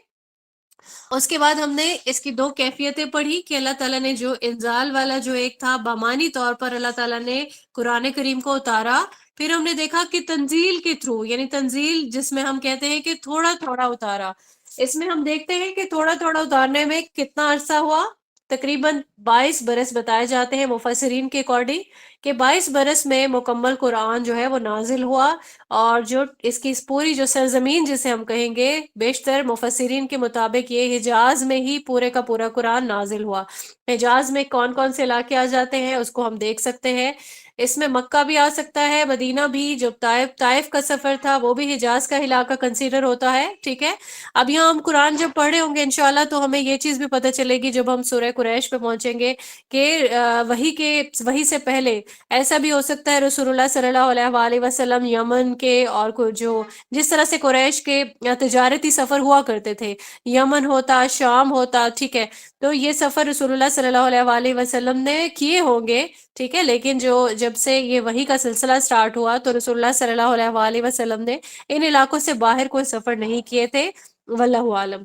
اس کے بعد ہم نے اس کی 2 کیفیتیں پڑھی کہ اللہ تعالیٰ نے جو انزال والا جو ایک تھا، بامانی طور پر اللہ تعالیٰ نے قرآن کریم کو اتارا، پھر ہم نے دیکھا کہ تنزیل کے تھرو، یعنی تنزیل جس میں ہم کہتے ہیں کہ تھوڑا تھوڑا اتارا، اس میں ہم دیکھتے ہیں کہ تھوڑا تھوڑا اتارنے میں کتنا عرصہ ہوا، تقریباً 22 برس بتائے جاتے ہیں مفسرین کے اکارڈنگ، کہ 22 برس میں مکمل قرآن جو ہے وہ نازل ہوا، اور جو اس کی پوری جو سرزمین جسے ہم کہیں گے، بیشتر مفسرین کے مطابق یہ حجاز میں ہی پورے کا پورا قرآن نازل ہوا۔ حجاز میں کون کون سے علاقے آ جاتے ہیں اس کو ہم دیکھ سکتے ہیں، اس میں مکہ بھی آ سکتا ہے، مدینہ بھی، جو طائف کا سفر تھا وہ بھی حجاز کا علاقہ کنسیڈر ہوتا ہے، ٹھیک ہے۔ اب یہاں ہم قرآن جب پڑھے ہوں گے انشاءاللہ تو ہمیں یہ چیز بھی پتہ چلے گی جب ہم سورہ قریش پہ پہنچیں گے کہ وحی سے پہلے ایسا بھی ہو سکتا ہے رسول اللہ صلی اللہ علیہ وآلہ وسلم یمن کے، اور جو جس طرح سے قریش کے تجارتی سفر ہوا کرتے تھے، یمن ہوتا، شام ہوتا، ٹھیک ہے، تو یہ سفر رسول اللہ صلی اللہ علیہ وآلہ وسلم نے کیے ہوں گے، ٹھیک ہے، لیکن جب سے یہ وحی کا سلسلہ سٹارٹ ہوا تو رسول اللہ صلی اللہ علیہ وآلہ وسلم نے ان علاقوں سے باہر کوئی سفر نہیں کیے تھے، واللہ عالم۔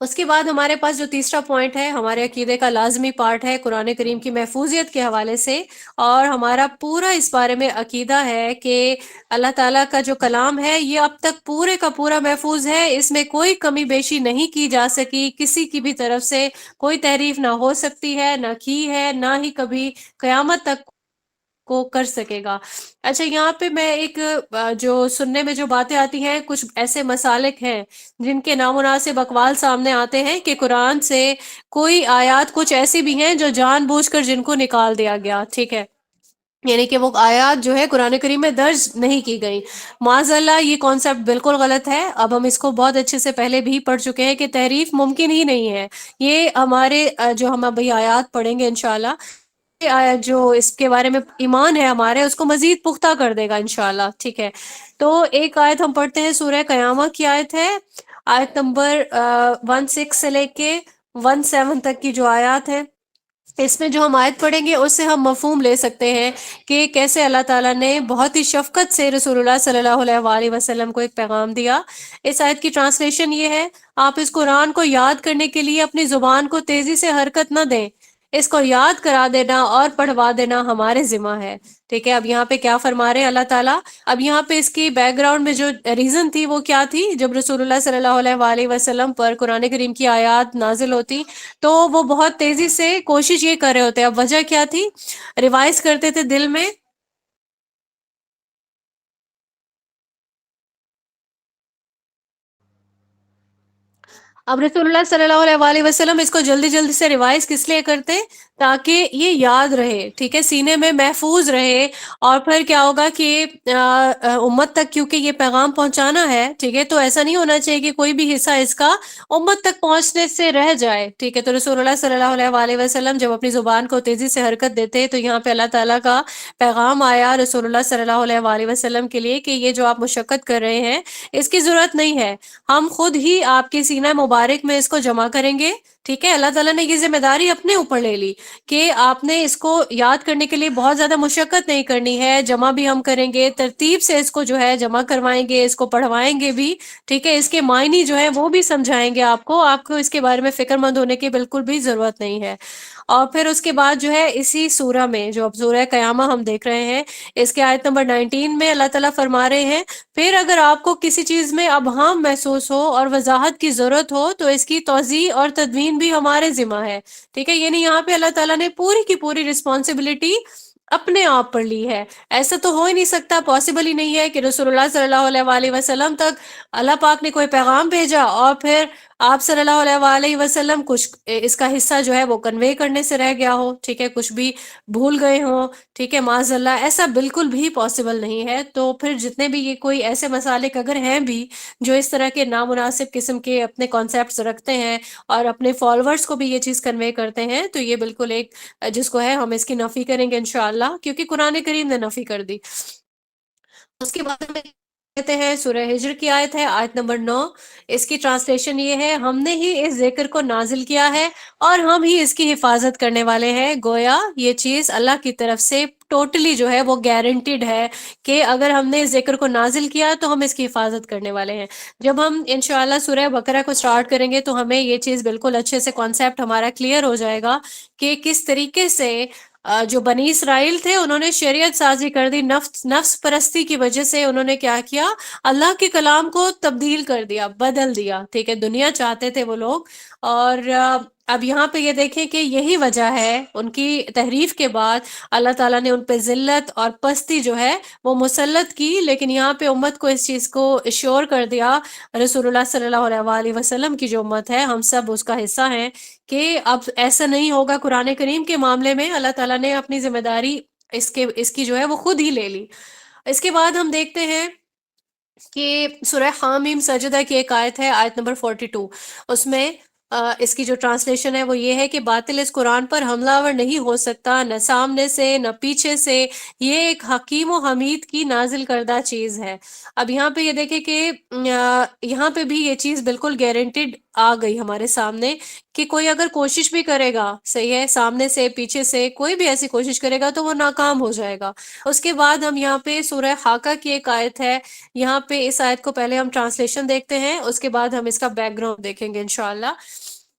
اس کے بعد ہمارے پاس جو تیسرا پوائنٹ ہے، ہمارے عقیدے کا لازمی پارٹ ہے قرآن کریم کی محفوظیت کے حوالے سے، اور ہمارا پورا اس بارے میں عقیدہ ہے کہ اللہ تعالیٰ کا جو کلام ہے یہ اب تک پورے کا پورا محفوظ ہے، اس میں کوئی کمی بیشی نہیں کی جا سکی، کسی کی بھی طرف سے کوئی تحریف نہ ہو سکتی ہے، نہ کی ہے، نہ ہی کبھی قیامت تک کو کر سکے گا۔ اچھا، یہاں پہ میں ایک جو سننے میں جو باتیں آتی ہیں، کچھ ایسے مسالک ہیں جن کے نامناسب اقوال سامنے آتے ہیں کہ قرآن سے کوئی آیات کچھ ایسی بھی ہیں جو جان بوجھ کر جن کو نکال دیا گیا، ٹھیک ہے۔ یعنی کہ وہ آیات جو ہے قرآن کریم میں درج نہیں کی گئی. معاذ اللہ یہ کانسیپٹ بالکل غلط ہے. اب ہم اس کو بہت اچھے سے پہلے بھی پڑھ چکے ہیں کہ تحریف ممکن ہی نہیں ہے. یہ ہمارے جو ہم ابھی آیات پڑھیں گے انشاءاللہ، یہ آیت جو اس کے بارے میں ایمان ہے ہمارے اس کو مزید پختہ کر دے گا انشاءاللہ. ٹھیک ہے، تو ایک آیت ہم پڑھتے ہیں، سورہ قیامہ کی آیت ہے، آیت نمبر 16 سے لے کے 17 تک کی جو آیات ہے. اس میں جو ہم آیت پڑھیں گے اس سے ہم مفہوم لے سکتے ہیں کہ کیسے اللہ تعالیٰ نے بہت ہی شفقت سے رسول اللہ صلی اللہ علیہ وآلہ وسلم کو ایک پیغام دیا. اس آیت کی ٹرانسلیشن یہ ہے، آپ اس قرآن کو یاد کرنے کے لیے اپنی زبان کو تیزی سے حرکت نہ دیں، اس کو یاد کرا دینا اور پڑھوا دینا ہمارے ذمہ ہے. ٹھیک ہے، اب یہاں پہ کیا فرما رہے ہیں اللہ تعالیٰ؟ اب یہاں پہ اس کی بیک گراؤنڈ میں جو ریزن تھی وہ کیا تھی؟ جب رسول اللہ صلی اللہ علیہ وآلہ وسلم پر قرآن کریم کی آیات نازل ہوتی تو وہ بہت تیزی سے کوشش یہ کر رہے ہوتے. اب وجہ کیا تھی؟ ریوائز کرتے تھے دل میں. اب رسول اللہ صلی اللہ علیہ وآلہ وسلم اس کو جلدی جلدی سے ریوائز کس لیے کرتے؟ تاکہ یہ یاد رہے، ٹھیک ہے، سینے میں محفوظ رہے. اور پھر کیا ہوگا کہ امت تک کیونکہ یہ پیغام پہنچانا ہے، ٹھیک ہے، تو ایسا نہیں ہونا چاہیے کہ کوئی بھی حصہ اس کا امت تک پہنچنے سے رہ جائے. ٹھیک ہے، تو رسول اللہ صلی اللہ علیہ وآلہ وسلم جب اپنی زبان کو تیزی سے حرکت دیتے تو یہاں پہ اللہ تعالیٰ کا پیغام آیا رسول اللہ صلی اللہ علیہ وآلہ وسلم کے لیے کہ یہ جو آپ مشقت کر رہے ہیں اس کی ضرورت نہیں ہے، ہم خود ہی آپ کے سینہ مبارک میں اس کو جمع کریں گے. ٹھیک ہے، اللہ تعالیٰ نے یہ ذمہ داری اپنے اوپر لے لی کہ آپ نے اس کو یاد کرنے کے لیے بہت زیادہ مشقت نہیں کرنی ہے، جمع بھی ہم کریں گے، ترتیب سے اس کو جو ہے جمع کروائیں گے، اس کو پڑھوائیں گے بھی. ٹھیک ہے، اس کے معنی جو ہے وہ بھی سمجھائیں گے آپ کو اس کے بارے میں فکر مند ہونے کی بالکل بھی ضرورت نہیں ہے. اور پھر اس کے بعد جو ہے اسی سورہ میں جو اب سورہ قیامہ ہم دیکھ رہے ہیں، اس کے آیت نمبر 19 میں اللہ تعالیٰ فرما رہے ہیں، پھر اگر آپ کو کسی چیز میں ابہام محسوس ہو اور وضاحت کی ضرورت ہو تو اس کی توضیح اور تدوین بھی ہمارے ذمہ ہے. ٹھیک ہے، یعنی یہاں پہ اللہ تعالیٰ نے پوری کی پوری رسپانسبلٹی اپنے آپ پر لی ہے. ایسا تو ہو ہی نہیں سکتا، پاسبل ہی نہیں ہے کہ رسول اللہ صلی اللہ علیہ وآلہ وسلم تک اللہ پاک نے کوئی پیغام بھیجا اور پھر آپ صلی اللہ علیہ وآلہ وسلم کچھ اس کا حصہ جو ہے وہ کنوے کرنے سے رہ گیا ہو. ٹھیک ہے، کچھ بھی بھول گئے ہوں. ٹھیک ہے، معاذ اللہ ایسا بالکل بھی پاسبل نہیں ہے. تو پھر جتنے بھی یہ کوئی ایسے مسالک اگر ہیں بھی جو اس طرح کے نامناسب قسم کے اپنے کانسیپٹس رکھتے ہیں اور اپنے فالوورز کو بھی یہ چیز کنوے کرتے ہیں، تو یہ بالکل ایک جس کو ہے ہم اس کی نفی کریں گے انشاءاللہ، کیونکہ قرآن کریم نے نفی کر دی. اس کے بعد ہم کہتے ہیں سورہ ہجر کی آیت ہے، آیت نمبر 9. اس کی ٹرانسلیشن یہ ہے، ہم نے ہی اس ذکر کو نازل کیا ہے اور ہم ہی اس کی حفاظت کرنے والے ہیں. گویا یہ چیز اللہ کی طرف سے ٹوٹلی جو ہے وہ گارنٹیڈ ہے کہ اگر ہم نے اس ذکر کو نازل کیا تو ہم اس کی حفاظت کرنے والے ہیں. جب ہم انشاءاللہ سورہ بقرہ کو سٹارٹ کریں گے تو ہمیں یہ چیز بالکل اچھے سے کانسیپٹ ہمارا کلیئر ہو جائے گا کہ کس طریقے سے جو بنی اسرائیل تھے انہوں نے شریعت سازی کر دی، نفس پرستی کی وجہ سے انہوں نے کیا کیا، اللہ کے کلام کو تبدیل کر دیا، بدل دیا. ٹھیک ہے، دنیا چاہتے تھے وہ لوگ. اور اب یہاں پہ یہ دیکھیں کہ یہی وجہ ہے ان کی تحریف کے بعد اللہ تعالیٰ نے ان پہ ذلت اور پستی جو ہے وہ مسلط کی. لیکن یہاں پہ امت کو اس چیز کو ایشور کر دیا، رسول اللہ صلی اللہ علیہ وآلہ وسلم کی جو امت ہے ہم سب اس کا حصہ ہیں، کہ اب ایسا نہیں ہوگا. قرآن کریم کے معاملے میں اللہ تعالیٰ نے اپنی ذمہ داری اس کی جو ہے وہ خود ہی لے لی. اس کے بعد ہم دیکھتے ہیں کہ سورہ حامیم سجدہ کی ایک آیت ہے، آیت نمبر 42. اس میں اس کی جو ٹرانسلیشن ہے وہ یہ ہے کہ باطل اس قرآن پر حملہ آور نہیں ہو سکتا، نہ سامنے سے نہ پیچھے سے، یہ ایک حکیم و حمید کی نازل کردہ چیز ہے. اب یہاں پہ یہ دیکھیں کہ یہاں پہ بھی یہ چیز بالکل گارنٹیڈ آ گئی ہمارے سامنے کہ کوئی اگر کوشش بھی کرے گا، صحیح ہے، سامنے سے پیچھے سے کوئی بھی ایسی کوشش کرے گا تو وہ ناکام ہو جائے گا. اس کے بعد ہم یہاں پہ سورہ حاقہ کی ایک آیت ہے، یہاں پہ اس آیت کو پہلے ہم ٹرانسلیشن دیکھتے ہیں، اس کے بعد ہم اس کا بیک گراؤنڈ دیکھیں گے انشاءاللہ.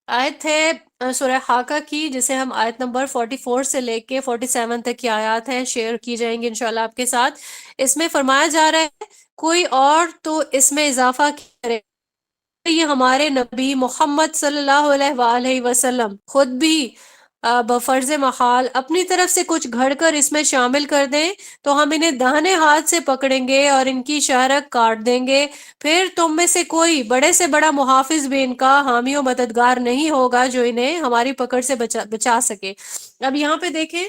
آیت ہے سورہ حاقہ کی، جسے ہم آیت نمبر 44 سے لے کے 47 تک کی آیات ہیں شیئر کی جائیں گی انشاءاللہ آپ کے ساتھ. اس میں فرمایا جا رہا ہے، کوئی اور تو اس میں اضافہ کرے، یہ ہمارے نبی محمد صلی اللہ علیہ وآلہ وسلم خود بھی بفرض محال اپنی طرف سے کچھ گھڑ کر اس میں شامل کر دیں تو ہم انہیں داہنے ہاتھ سے پکڑیں گے اور ان کی شہرک کاٹ دیں گے. پھر تم میں سے کوئی بڑے سے بڑا محافظ بھی ان کا حامی و مددگار نہیں ہوگا جو انہیں ہماری پکڑ سے بچا سکے. اب یہاں پہ دیکھیں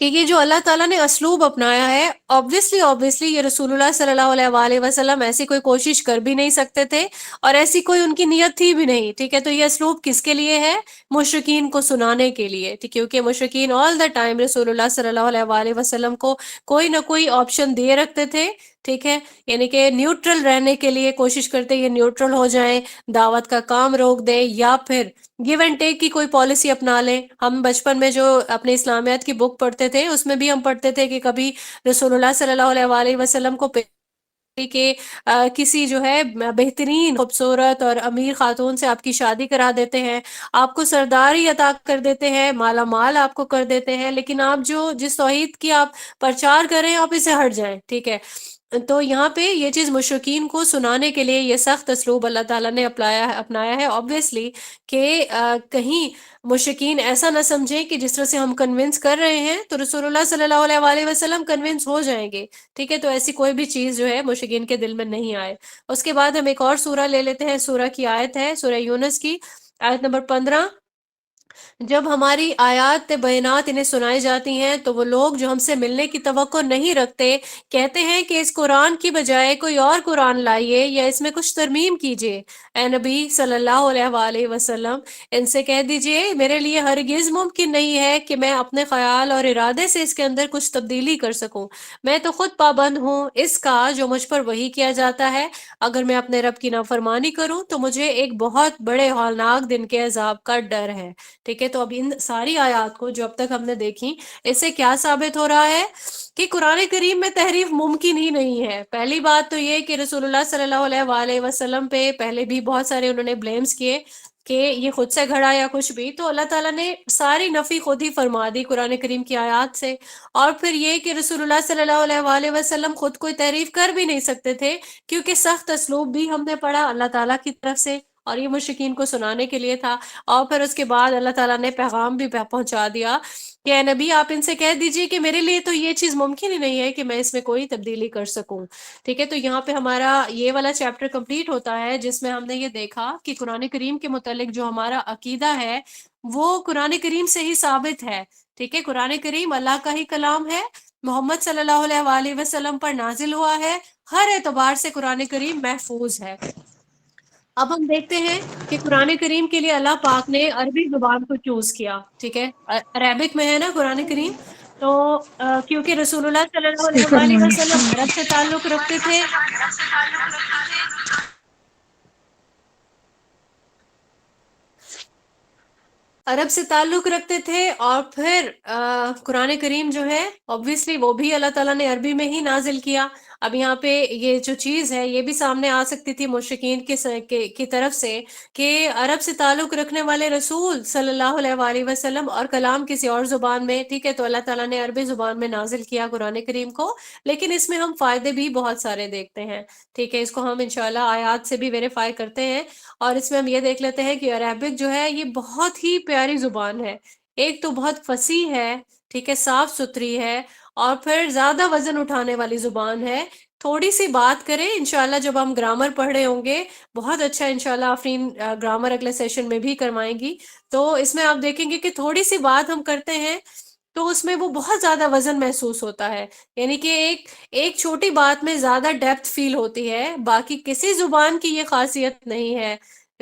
کہ یہ جو اللہ تعالیٰ نے اسلوب اپنایا ہے، obviously یہ رسول اللہ صلی اللہ علیہ وآلہ وسلم ایسی کوئی کوشش کر بھی نہیں سکتے تھے، اور ایسی کوئی ان کی نیت تھی بھی نہیں، ٹھیک ہے؟ تو یہ اسلوب کس کے لیے ہے؟ مشرکین کو سنانے کے لیے، ٹھیک ہے؟ کیونکہ مشرکین آل دا ٹائم رسول اللہ صلی اللہ علیہ وآلہ وسلم کو کوئی نہ کوئی آپشن دیے رکھتے تھے، ٹھیک ہے؟ یعنی کہ نیوٹرل رہنے کے لیے کوشش کرتے یہ نیوٹرل ہو جائیں، دعوت کا کام روک دیں، یا پھر گیو اینڈ ٹیک کی کوئی پالیسی اپنا لیں۔ ہم بچپن میں جو اپنے اسلامیات کی بک پڑھتے تھے، اس میں بھی ہم پڑھتے تھے کہ کبھی رسول اللہ صلی اللہ علیہ وآلہ وسلم کو کہ کسی جو ہے بہترین خوبصورت اور امیر خاتون سے آپ کی شادی کرا دیتے ہیں، آپ کو سرداری عطا کر دیتے ہیں، مالا مال آپ کو کر دیتے ہیں، لیکن آپ جو جس توحید کی آپ پرچار کریں آپ اسے ہٹ جائیں، ٹھیک ہے؟ تو یہاں پہ یہ چیز مشرکین کو سنانے کے لیے یہ سخت اسلوب اللہ تعالیٰ نے اپنایا ہے obviously، کہ کہیں مشرکین ایسا نہ سمجھیں کہ جس طرح سے ہم کنونس کر رہے ہیں تو رسول اللہ صلی اللہ علیہ وآلہ وسلم کنونس ہو جائیں گے، ٹھیک ہے؟ تو ایسی کوئی بھی چیز جو ہے مشرکین کے دل میں نہیں آئے۔ اس کے بعد ہم ایک اور سورہ لے لیتے ہیں، سورہ کی آیت ہے سورہ یونس کی آیت نمبر 15۔ جب ہماری آیات بینات انہیں سنائی جاتی ہیں تو وہ لوگ جو ہم سے ملنے کی توقع نہیں رکھتے کہتے ہیں کہ اس قرآن کی بجائے کوئی اور قرآن لائیے یا اس میں کچھ ترمیم کیجیے۔ اے نبی صلی اللہ علیہ وآلہ وسلم، ان سے کہہ دیجئے میرے لیے ہرگز ممکن نہیں ہے کہ میں اپنے خیال اور ارادے سے اس کے اندر کچھ تبدیلی کر سکوں، میں تو خود پابند ہوں اس کا جو مجھ پر وحی کیا جاتا ہے، اگر میں اپنے رب کی نافرمانی کروں تو مجھے ایک بہت بڑے ہولناک دن کے عذاب کا ڈر ہے، ٹھیک ہے؟ تو اب ان ساری آیات کو جو اب تک ہم نے دیکھی، اس سے کیا ثابت ہو رہا ہے کہ قرآن کریم میں تحریف ممکن ہی نہیں ہے۔ پہلی بات تو یہ کہ رسول اللہ صلی اللہ علیہ وآلہ وسلم پہ پہلے بھی بہت سارے انہوں نے بلیمز کیے کہ یہ خود سے گھڑا یا کچھ بھی، تو اللہ تعالیٰ نے ساری نفی خود ہی فرما دی قرآن کریم کی آیات سے۔ اور پھر یہ کہ رسول اللہ صلی اللہ علیہ وآلہ وسلم خود کوئی تحریف کر بھی نہیں سکتے تھے، کیونکہ سخت اسلوب بھی ہم نے پڑھا اللہ تعالیٰ کی طرف سے، اور یہ مشرکین کو سنانے کے لیے تھا۔ اور پھر اس کے بعد اللہ تعالیٰ نے پیغام بھی پہنچا دیا کہ اے نبی آپ ان سے کہہ دیجئے کہ میرے لیے تو یہ چیز ممکن ہی نہیں ہے کہ میں اس میں کوئی تبدیلی کر سکوں، ٹھیک ہے؟ تو یہاں پہ ہمارا یہ والا چیپٹر کمپلیٹ ہوتا ہے جس میں ہم نے یہ دیکھا کہ قرآن کریم کے متعلق جو ہمارا عقیدہ ہے وہ قرآن کریم سے ہی ثابت ہے، ٹھیک ہے؟ قرآن کریم اللہ کا ہی کلام ہے، محمد صلی اللہ علیہ وآلہ وسلم پر نازل ہوا ہے، ہر اعتبار سے قرآن کریم محفوظ ہے۔ اب ہم دیکھتے ہیں کہ قرآن کریم کے لیے اللہ پاک نے عربی زبان کو چوز کیا، ٹھیک ہے؟ عربک میں ہے نا قرآن کریم، تو کیونکہ رسول اللہ صلی اللہ جی علیہ وآلہ فرمائیں۔ وسلم عرب سے تعلق رکھتے تھے، عرب سے تعلق رکھتے تھے، اور پھر قرآن کریم جو ہے obviously وہ بھی اللہ تعالیٰ نے عربی میں ہی نازل کیا۔ اب یہاں پہ یہ جو چیز ہے یہ بھی سامنے آ سکتی تھی مشرکین کی طرف سے کہ عرب سے تعلق رکھنے والے رسول صلی اللہ علیہ وآلہ وسلم اور کلام کسی اور زبان میں، ٹھیک ہے؟ تو اللہ تعالیٰ نے عربی زبان میں نازل کیا قرآن کریم کو، لیکن اس میں ہم فائدے بھی بہت سارے دیکھتے ہیں، ٹھیک ہے؟ اس کو ہم انشاءاللہ آیات سے بھی ویریفائی کرتے ہیں، اور اس میں ہم یہ دیکھ لیتے ہیں کہ عربک جو ہے یہ بہت ہی پیاری زبان ہے، ایک تو بہت فصیح ہے، ٹھیک ہے؟ صاف ستھری ہے، اور پھر زیادہ وزن اٹھانے والی زبان ہے۔ تھوڑی سی بات کریں انشاءاللہ جب ہم گرامر پڑھ رہے ہوں گے، بہت اچھا انشاءاللہ آفرین گرامر اگلے سیشن میں بھی کروائیں گی، تو اس میں آپ دیکھیں گے کہ تھوڑی سی بات ہم کرتے ہیں تو اس میں وہ بہت زیادہ وزن محسوس ہوتا ہے، یعنی کہ ایک چھوٹی بات میں زیادہ ڈیپتھ فیل ہوتی ہے، باقی کسی زبان کی یہ خاصیت نہیں ہے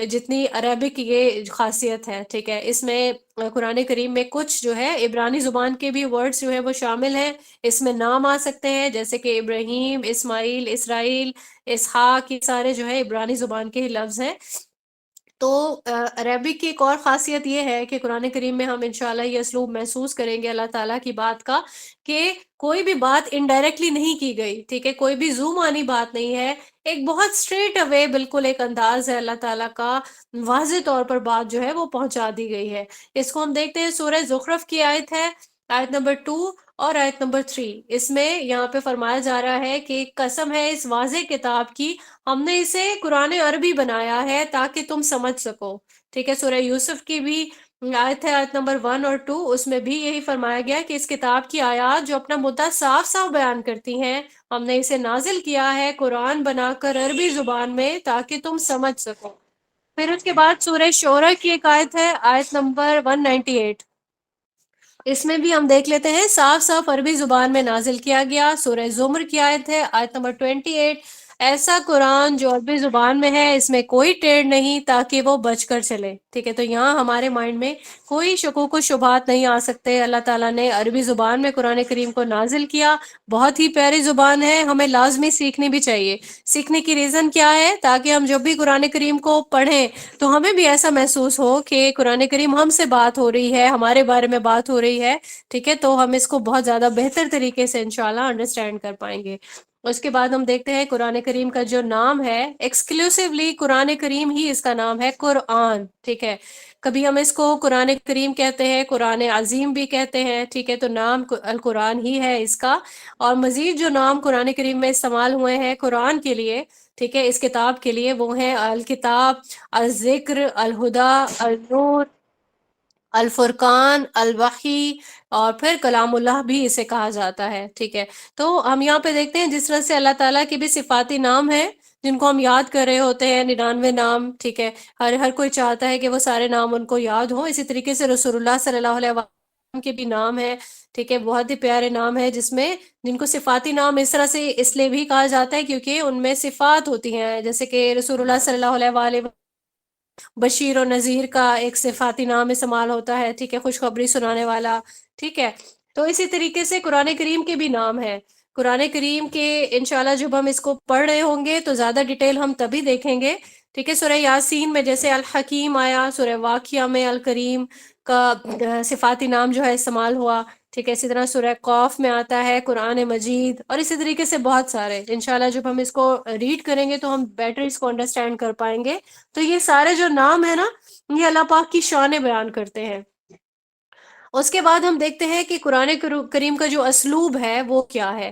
جتنی عربک کی یہ خاصیت ہے، ٹھیک ہے؟ اس میں قرآن کریم میں کچھ جو ہے عبرانی زبان کے بھی ورڈز جو ہے وہ شامل ہیں، اس میں نام آ سکتے ہیں جیسے کہ ابراہیم، اسماعیل، اسرائیل، اسحاق، یہ سارے جو ہے عبرانی زبان کے ہی لفظ ہیں۔ تو عربک کی ایک اور خاصیت یہ ہے کہ قرآن کریم میں ہم انشاءاللہ یہ اسلوب محسوس کریں گے اللہ تعالیٰ کی بات کا کہ کوئی بھی بات انڈائریکٹلی نہیں کی گئی، ٹھیک ہے؟ کوئی بھی زوم آنی بات نہیں ہے، ایک بہت اسٹریٹ اوے بالکل ایک انداز ہے اللہ تعالیٰ کا، واضح طور پر بات جو ہے وہ پہنچا دی گئی ہے۔ اس کو ہم دیکھتے ہیں سورہ زخرف کی آیت ہے، آیت نمبر 2 اور آیت نمبر 3، اس میں یہاں پہ فرمایا جا رہا ہے کہ قسم ہے اس واضح کتاب کی، ہم نے اسے قرآن عربی بنایا ہے تاکہ تم سمجھ سکو، ٹھیک ہے؟ سورہ یوسف کی بھی آیت ہے، آیت نمبر 1 اور 2، اس میں بھی یہی فرمایا گیا کہ اس کتاب کی آیات جو اپنا مدعا صاف صاف بیان کرتی ہیں، ہم نے اسے نازل کیا ہے قرآن بنا کر عربی زبان میں تاکہ تم سمجھ سکو۔ پھر اس کے بعد سورہ شعراء کی ایک آیت ہے، آیت نمبر 198، اس میں بھی ہم دیکھ لیتے ہیں صاف صاف عربی زبان میں نازل کیا گیا. سورہ زمر کی آیت ہے، آیت نمبر 28. ایسا قرآن جو عربی زبان میں ہے، اس میں کوئی ٹیڑھ نہیں تاکہ وہ بچ کر چلے. ٹھیک ہے، تو یہاں ہمارے مائنڈ میں کوئی شکوک و شبہات نہیں آ سکتے. اللہ تعالیٰ نے عربی زبان میں قرآن کریم کو نازل کیا. بہت ہی پیاری زبان ہے، ہمیں لازمی سیکھنی بھی چاہیے. سیکھنے کی ریزن کیا ہے؟ تاکہ ہم جب بھی قرآن کریم کو پڑھیں تو ہمیں بھی ایسا محسوس ہو کہ قرآن کریم ہم سے بات ہو رہی ہے، ہمارے بارے میں بات ہو رہی ہے. ٹھیک ہے، تو ہم اس کو بہت زیادہ بہتر طریقے سے انشاءاللہ انڈرسٹینڈ کر پائیں گے. اس کے بعد ہم دیکھتے ہیں قرآن کریم کا جو نام ہے، ایکسکلوسیولی قرآن کریم ہی اس کا نام ہے، قرآن. ٹھیک ہے، کبھی ہم اس کو قرآن کریم کہتے ہیں، قرآن عظیم بھی کہتے ہیں. ٹھیک ہے، تو نام القرآن ہی ہے اس کا. اور مزید جو نام قرآن کریم میں استعمال ہوئے ہیں قرآن کے لیے، ٹھیک ہے، اس کتاب کے لیے، وہ ہیں الکتاب، الذکر، الہدی، النور، الفرقان، الوحی، اور پھر کلام اللہ بھی اسے کہا جاتا ہے. ٹھیک ہے، تو ہم یہاں پہ دیکھتے ہیں جس طرح سے اللہ تعالیٰ کے بھی صفاتی نام ہیں جن کو ہم یاد کر رہے ہوتے ہیں، 99 نام. ٹھیک ہے، ہر کوئی چاہتا ہے کہ وہ سارے نام ان کو یاد ہوں. اسی طریقے سے رسول اللہ صلی اللہ علیہ وسلم کے بھی نام ہیں. ٹھیک ہے، بہت ہی پیارے نام ہیں جن کو صفاتی نام اس طرح سے اس لیے بھی کہا جاتا ہے کیونکہ ان میں صفات ہوتی ہیں. جیسے کہ رسول اللہ صلی اللہ علیہ وآلہ بشیر و نذیر کا ایک صفاتی نام استعمال ہوتا ہے. ٹھیک ہے، خوشخبری سنانے والا. ٹھیک ہے، تو اسی طریقے سے قرآن کریم کے بھی نام ہیں. قرآن کریم کے انشاءاللہ جب ہم اس کو پڑھ رہے ہوں گے تو زیادہ ڈیٹیل ہم تبھی دیکھیں گے. ٹھیک ہے، سورہ یاسین میں جیسے الحکیم آیا، سورہ واقعہ میں الکریم کا صفاتی نام جو ہے استعمال ہوا. ٹھیک ہے، اسی طرح سورہ قاف میں آتا ہے قرآن مجید، اور اسی طریقے سے بہت سارے. انشاءاللہ جب ہم اس کو ریڈ کریں گے تو ہم بیٹر اس کو انڈرسٹینڈ کر پائیں گے. تو یہ سارے جو نام ہیں نا، یہ اللہ پاک کی شان بیان کرتے ہیں. اس کے بعد ہم دیکھتے ہیں کہ قرآن کریم کا جو اسلوب ہے وہ کیا ہے.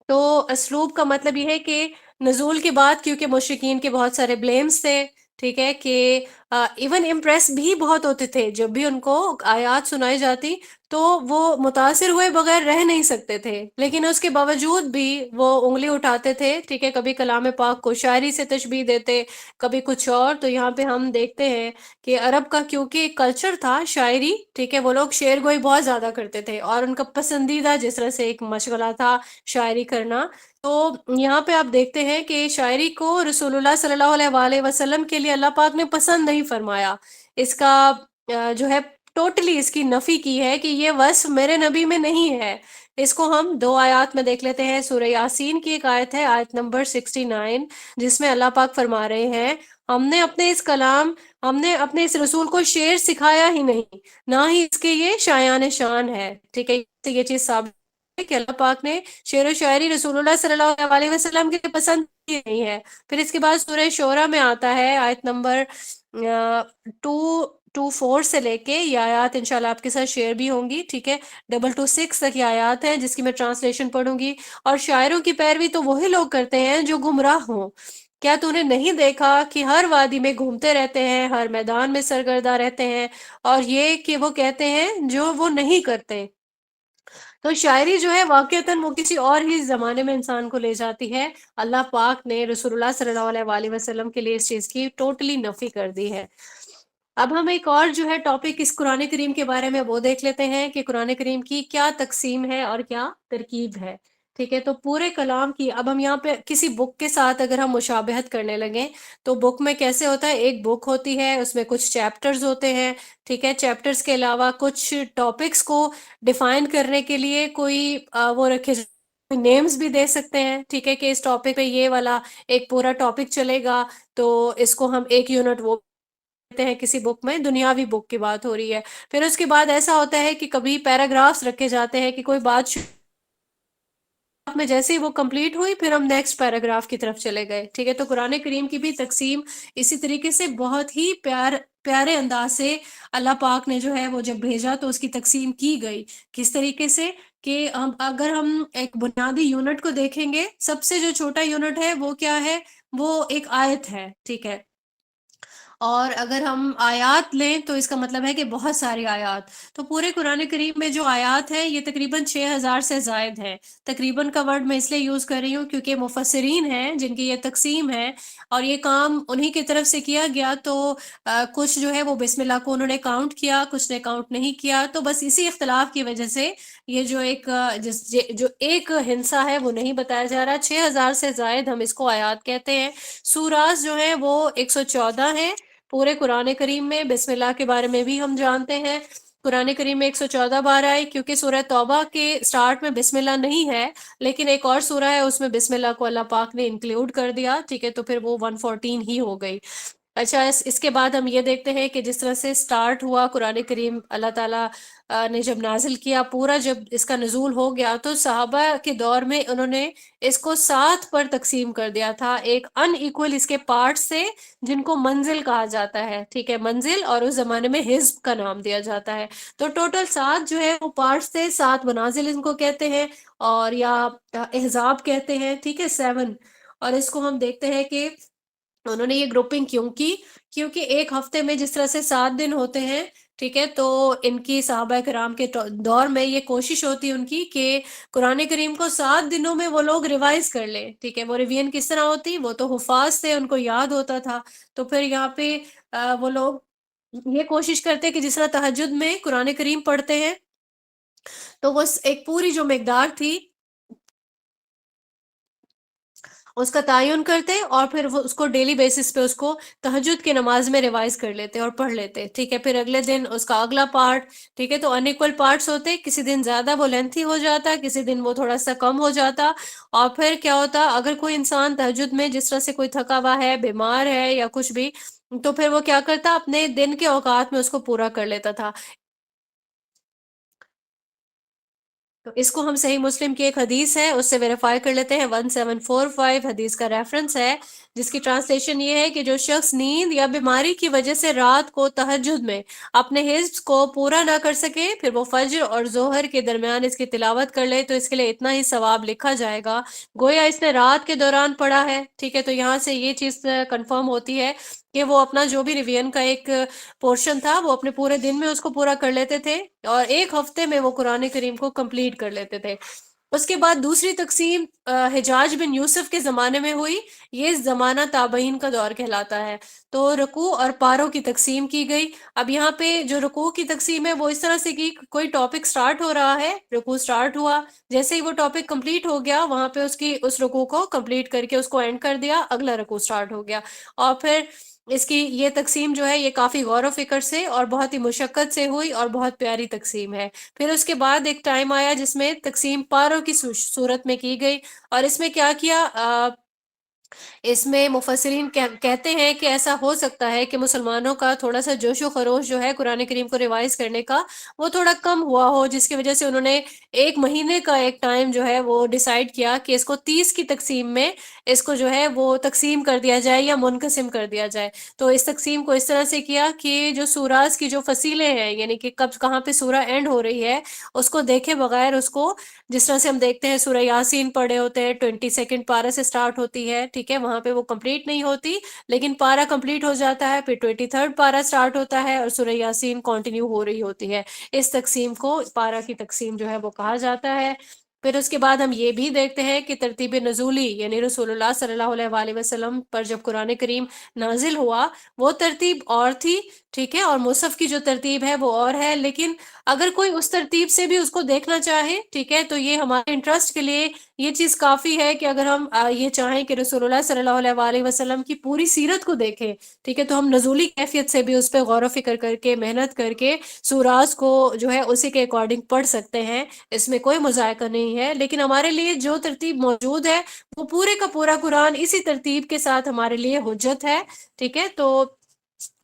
تو اسلوب کا مطلب یہ ہے کہ نزول کے بعد، کیونکہ مشرکین کے بہت سارے بلیمز تھے. ٹھیک ہے، کہ ایون امپریس بھی بہت ہوتے تھے جب بھی ان کو آیات سنائی جاتی تو وہ متاثر ہوئے بغیر رہ نہیں سکتے تھے، لیکن اس کے باوجود بھی وہ انگلی اٹھاتے تھے. ٹھیک ہے، کبھی کلام پاک کو شاعری سے تشبیہ دیتے، کبھی کچھ اور. تو یہاں پہ ہم دیکھتے ہیں کہ عرب کا کیونکہ ایک کلچر تھا شاعری، ٹھیک ہے، وہ لوگ شعر گوئی بہت زیادہ کرتے تھے اور ان کا پسندیدہ جس طرح سے ایک مشغلہ تھا شاعری کرنا. تو یہاں پہ آپ دیکھتے ہیں کہ شاعری کو رسول اللہ صلی اللہ علیہ وآلہ وسلم کے لیے اللہ پاک نے پسند نہیں فرمایا. اس کا جو ہے ٹوٹلی اس کی نفی کی ہے کہ یہ وصف میرے نبی میں نہیں ہے. اس کو ہم 2 آیات میں دیکھ لیتے ہیں. سورہ یاسین کی ایک آیت ہے، آیت نمبر 69، جس میں اللہ پاک فرما رہے ہیں ہم نے اپنے اس رسول کو شعر سکھایا ہی نہیں، نہ ہی اس کے یہ شایان شان ہے. ٹھیک ہے، یہ چیز ثابت ہے کہ اللہ پاک نے شعر و شاعری رسول اللہ صلی اللہ علیہ وسلم کے پسند کی نہیں ہے. پھر اس کے بعد سورہ شعراء میں آتا ہے، آیت نمبر 224 سے لے کے یہ آیات انشاءاللہ آپ کے ساتھ شیئر بھی ہوں گی. ٹھیک ہے، 226 تک یہ آیات ہیں جس کی میں ٹرانسلیشن پڑھوں گی. اور شاعروں کی پیروی تو وہی لوگ کرتے ہیں جو گمراہ ہوں. کیا تو نے نہیں دیکھا کہ ہر وادی میں گھومتے رہتے ہیں، ہر میدان میں سرگردہ رہتے ہیں، اور یہ کہ وہ کہتے ہیں جو وہ نہیں کرتے. تو شاعری جو ہے واقعتاً وہ کسی اور ہی زمانے میں انسان کو لے جاتی ہے. اللہ پاک نے رسول اللہ صلی اللہ علیہ وآلہ وسلم کے لیے اس چیز کی ٹوٹلی نفی کر دی ہے. اب ہم ایک اور جو ہے ٹاپک اس قرآن کریم کے بارے میں وہ دیکھ لیتے ہیں کہ قرآن کریم کی کیا تقسیم ہے اور کیا ترکیب ہے. ٹھیک ہے، تو پورے کلام کی اب ہم یہاں پہ کسی بک کے ساتھ اگر ہم مشابہت کرنے لگیں تو بک میں کیسے ہوتا ہے، ایک بک ہوتی ہے، اس میں کچھ چیپٹرز ہوتے ہیں. ٹھیک ہے، چیپٹرز کے علاوہ کچھ ٹاپکس کو ڈیفائن کرنے کے لیے کوئی وہ رکھے نیمز بھی دے سکتے ہیں. ٹھیک ہے، کہ اس ٹاپک پہ یہ والا ایک پورا ٹاپک چلے گا تو اس کو ہم ایک یونٹ وہ ہیں کسی بک میں، دنیاوی بک کی بات ہو رہی ہے. پھر اس کے بعد ایسا ہوتا ہے کہ کبھی پیراگرافز رکھے جاتے ہیں کہ کوئی بات میں جیسے ہی وہ کمپلیٹ ہوئی پھر ہم نیکسٹ پیراگراف کی طرف چلے گئے. ٹھیک ہے، تو قرآن کریم کی بھی تقسیم اسی طریقے سے بہت ہی پیارے انداز سے اللہ پاک نے جو ہے وہ جب بھیجا تو اس کی تقسیم کی گئی. کس طریقے سے کہ اگر ہم ایک بنیادی یونٹ کو دیکھیں گے، سب سے جو چھوٹا یونٹ ہے وہ کیا ہے، وہ ایک آیت ہے. ٹھیک ہے، اور اگر ہم آیات لیں تو اس کا مطلب ہے کہ بہت ساری آیات. تو پورے قرآن کریم میں جو آیات ہیں یہ تقریباً 6000 سے زائد ہیں. تقریباً کا ورڈ میں اس لیے یوز کر رہی ہوں کیونکہ مفسرین ہیں جن کی یہ تقسیم ہے اور یہ کام انہی کی طرف سے کیا گیا. تو کچھ جو ہے وہ بسم اللہ کو انہوں نے کاؤنٹ کیا، کچھ نے کاؤنٹ نہیں کیا. تو بس اسی اختلاف کی وجہ سے یہ جو جو ایک ہنسا ہے وہ نہیں بتایا جا رہا. 6000 سے زائد ہم اس کو آیات کہتے ہیں. سوراز جو ہیں وہ 114 ہیں پورے قرآن کریم میں. بسم اللہ کے بارے میں بھی ہم جانتے ہیں قرآن کریم میں 114 بار آئی، کیونکہ سورہ توبہ کے سٹارٹ میں بسم اللہ نہیں ہے، لیکن ایک اور سورہ ہے اس میں بسم اللہ کو اللہ پاک نے انکلیوڈ کر دیا. ٹھیک ہے، تو پھر وہ 114 ہی ہو گئی. اچھا، اس کے بعد ہم یہ دیکھتے ہیں کہ جس طرح سے سٹارٹ ہوا قرآن کریم، اللہ تعالیٰ نے جب نازل کیا، پورا جب اس کا نزول ہو گیا تو صحابہ کے دور میں انہوں نے اس کو 7 پر تقسیم کر دیا تھا، ایک ان ایکول اس کے پارٹ سے، جن کو منزل کہا جاتا ہے. ٹھیک ہے، منزل، اور اس زمانے میں حزب کا نام دیا جاتا ہے. تو ٹوٹل 7 جو ہے وہ پارٹس تھے، 7 منازل ان کو کہتے ہیں، اور یا احزاب کہتے ہیں. ٹھیک ہے، 7. اور اس کو ہم دیکھتے ہیں کہ انہوں نے یہ گروپنگ کیوں کی، کیونکہ ایک ہفتے میں جس طرح سے 7 دن ہوتے ہیں، ٹھیک ہے، تو ان کی صحابہ کرام کے دور میں یہ کوشش ہوتی ان کی کہ قرآن کریم کو 7 دنوں میں وہ لوگ ریوائز کر لیں. ٹھیک ہے، وہ ریویژن کس طرح ہوتی؟ وہ تو حفاظ تھے، ان کو یاد ہوتا تھا. تو پھر یہاں پہ وہ لوگ یہ کوشش کرتے کہ جس طرح تہجد میں قرآن کریم پڑھتے ہیں تو وہ ایک پوری جو مقدار تھی اس کا تعین کرتے اور پھر وہ اس کو ڈیلی بیسس پہ اس کو تہجد کی نماز میں ریوائز کر لیتے اور پڑھ لیتے. ٹھیک ہے، پھر اگلے دن اس کا اگلا پارٹ. ٹھیک ہے، تو ان ایکول پارٹس ہوتے، کسی دن زیادہ وہ لینتھی ہو جاتا، کسی دن وہ تھوڑا سا کم ہو جاتا. اور پھر کیا ہوتا، اگر کوئی انسان تہجد میں جس طرح سے کوئی تھکا ہوا ہے، بیمار ہے یا کچھ بھی، تو پھر وہ کیا کرتا، اپنے دن کے اوقات میں اس کو پورا کر لیتا تھا. تو اس کو ہم صحیح مسلم کی ایک حدیث ہے اس سے ویریفائی کر لیتے ہیں. 1745 حدیث کا ریفرنس ہے، جس کی ٹرانسلیشن یہ ہے کہ جو شخص نیند یا بیماری کی وجہ سے رات کو تہجد میں اپنے حفظ کو پورا نہ کر سکے، پھر وہ فجر اور ظہر کے درمیان اس کی تلاوت کر لے تو اس کے لیے اتنا ہی ثواب لکھا جائے گا گویا اس نے رات کے دوران پڑھا ہے. ٹھیک ہے، تو یہاں سے یہ چیز کنفرم ہوتی ہے کہ وہ اپنا جو بھی ریویژن کا ایک پورشن تھا وہ اپنے پورے دن میں اس کو پورا کر لیتے تھے، اور ایک ہفتے میں وہ قرآن کریم کو کمپلیٹ کر لیتے تھے. اس کے بعد دوسری تقسیم حجاج بن یوسف کے زمانے میں ہوئی. یہ زمانہ تابعین کا دور کہلاتا ہے. تو رکوع اور پاروں کی تقسیم کی گئی. اب یہاں پہ جو رکوع کی تقسیم ہے وہ اس طرح سے کی، کوئی ٹاپک سٹارٹ ہو رہا ہے، رکوع سٹارٹ ہوا، جیسے ہی وہ ٹاپک کمپلیٹ ہو گیا وہاں پہ اس رکوع کو کمپلیٹ کر کے اس کو اینڈ کر دیا، اگلا رکوع سٹارٹ ہو گیا. اور پھر اس کی یہ تقسیم جو ہے یہ کافی غور و فکر سے اور بہت ہی مشقت سے ہوئی اور بہت پیاری تقسیم ہے. پھر اس کے بعد ایک ٹائم آیا جس میں تقسیم پاروں کی صورت میں کی گئی، اور اس میں کیا کیا، اس میں مفسرین کہتے ہیں کہ ایسا ہو سکتا ہے کہ مسلمانوں کا تھوڑا سا جوش و خروش جو ہے قرآن کریم کو ریوائز کرنے کا وہ تھوڑا کم ہوا ہو، جس کی وجہ سے انہوں نے 1 مہینے کا ایک ٹائم جو ہے وہ ڈیسائیڈ کیا کہ اس کو 30 کی تقسیم میں اس کو جو ہے وہ تقسیم کر دیا جائے یا منقسم کر دیا جائے. تو اس تقسیم کو اس طرح سے کیا کہ جو سوراز کی جو فصیلیں ہیں، یعنی کہ کب کہاں پہ سورہ اینڈ ہو رہی ہے اس کو دیکھے بغیر، اس کو جس طرح سے ہم دیکھتے ہیں سورہ یاسین پڑھے ہوتے ہیں 22 پارہ سے سٹارٹ ہوتی ہے. ٹھیک ہے، وہاں پہ وہ کمپلیٹ نہیں ہوتی لیکن پارہ کمپلیٹ ہو جاتا ہے، پھر 23 پارہ سٹارٹ ہوتا ہے اور سورہ یاسین کنٹینیو ہو رہی ہوتی ہے. اس تقسیم کو پارہ کی تقسیم جو ہے وہ کہا جاتا ہے. پھر اس کے بعد ہم یہ بھی دیکھتے ہیں کہ ترتیب نزولی، یعنی رسول اللہ صلی اللہ علیہ وآلہ وسلم پر جب قرآن کریم نازل ہوا وہ ترتیب اور تھی. ٹھیک ہے، اور مصحف کی جو ترتیب ہے وہ اور ہے، لیکن اگر کوئی اس ترتیب سے بھی اس کو دیکھنا چاہے، ٹھیک ہے، تو یہ ہمارے انٹرسٹ کے لیے یہ چیز کافی ہے کہ اگر ہم یہ چاہیں کہ رسول اللہ صلی اللہ علیہ وآلہ وسلم کی پوری سیرت کو دیکھیں، ٹھیک ہے، تو ہم نزولی کیفیت سے بھی اس پہ غور و فکر کر کے محنت کر کے سوراز کو جو ہے اسی کے اکارڈنگ پڑھ سکتے ہیں. اس میں کوئی مذائقہ نہیں ہے، لیکن ہمارے لیے جو ترتیب موجود ہے وہ پورے کا پورا قرآن اسی ترتیب کے ساتھ ہمارے لیے حجت ہے. ٹھیک ہے، تو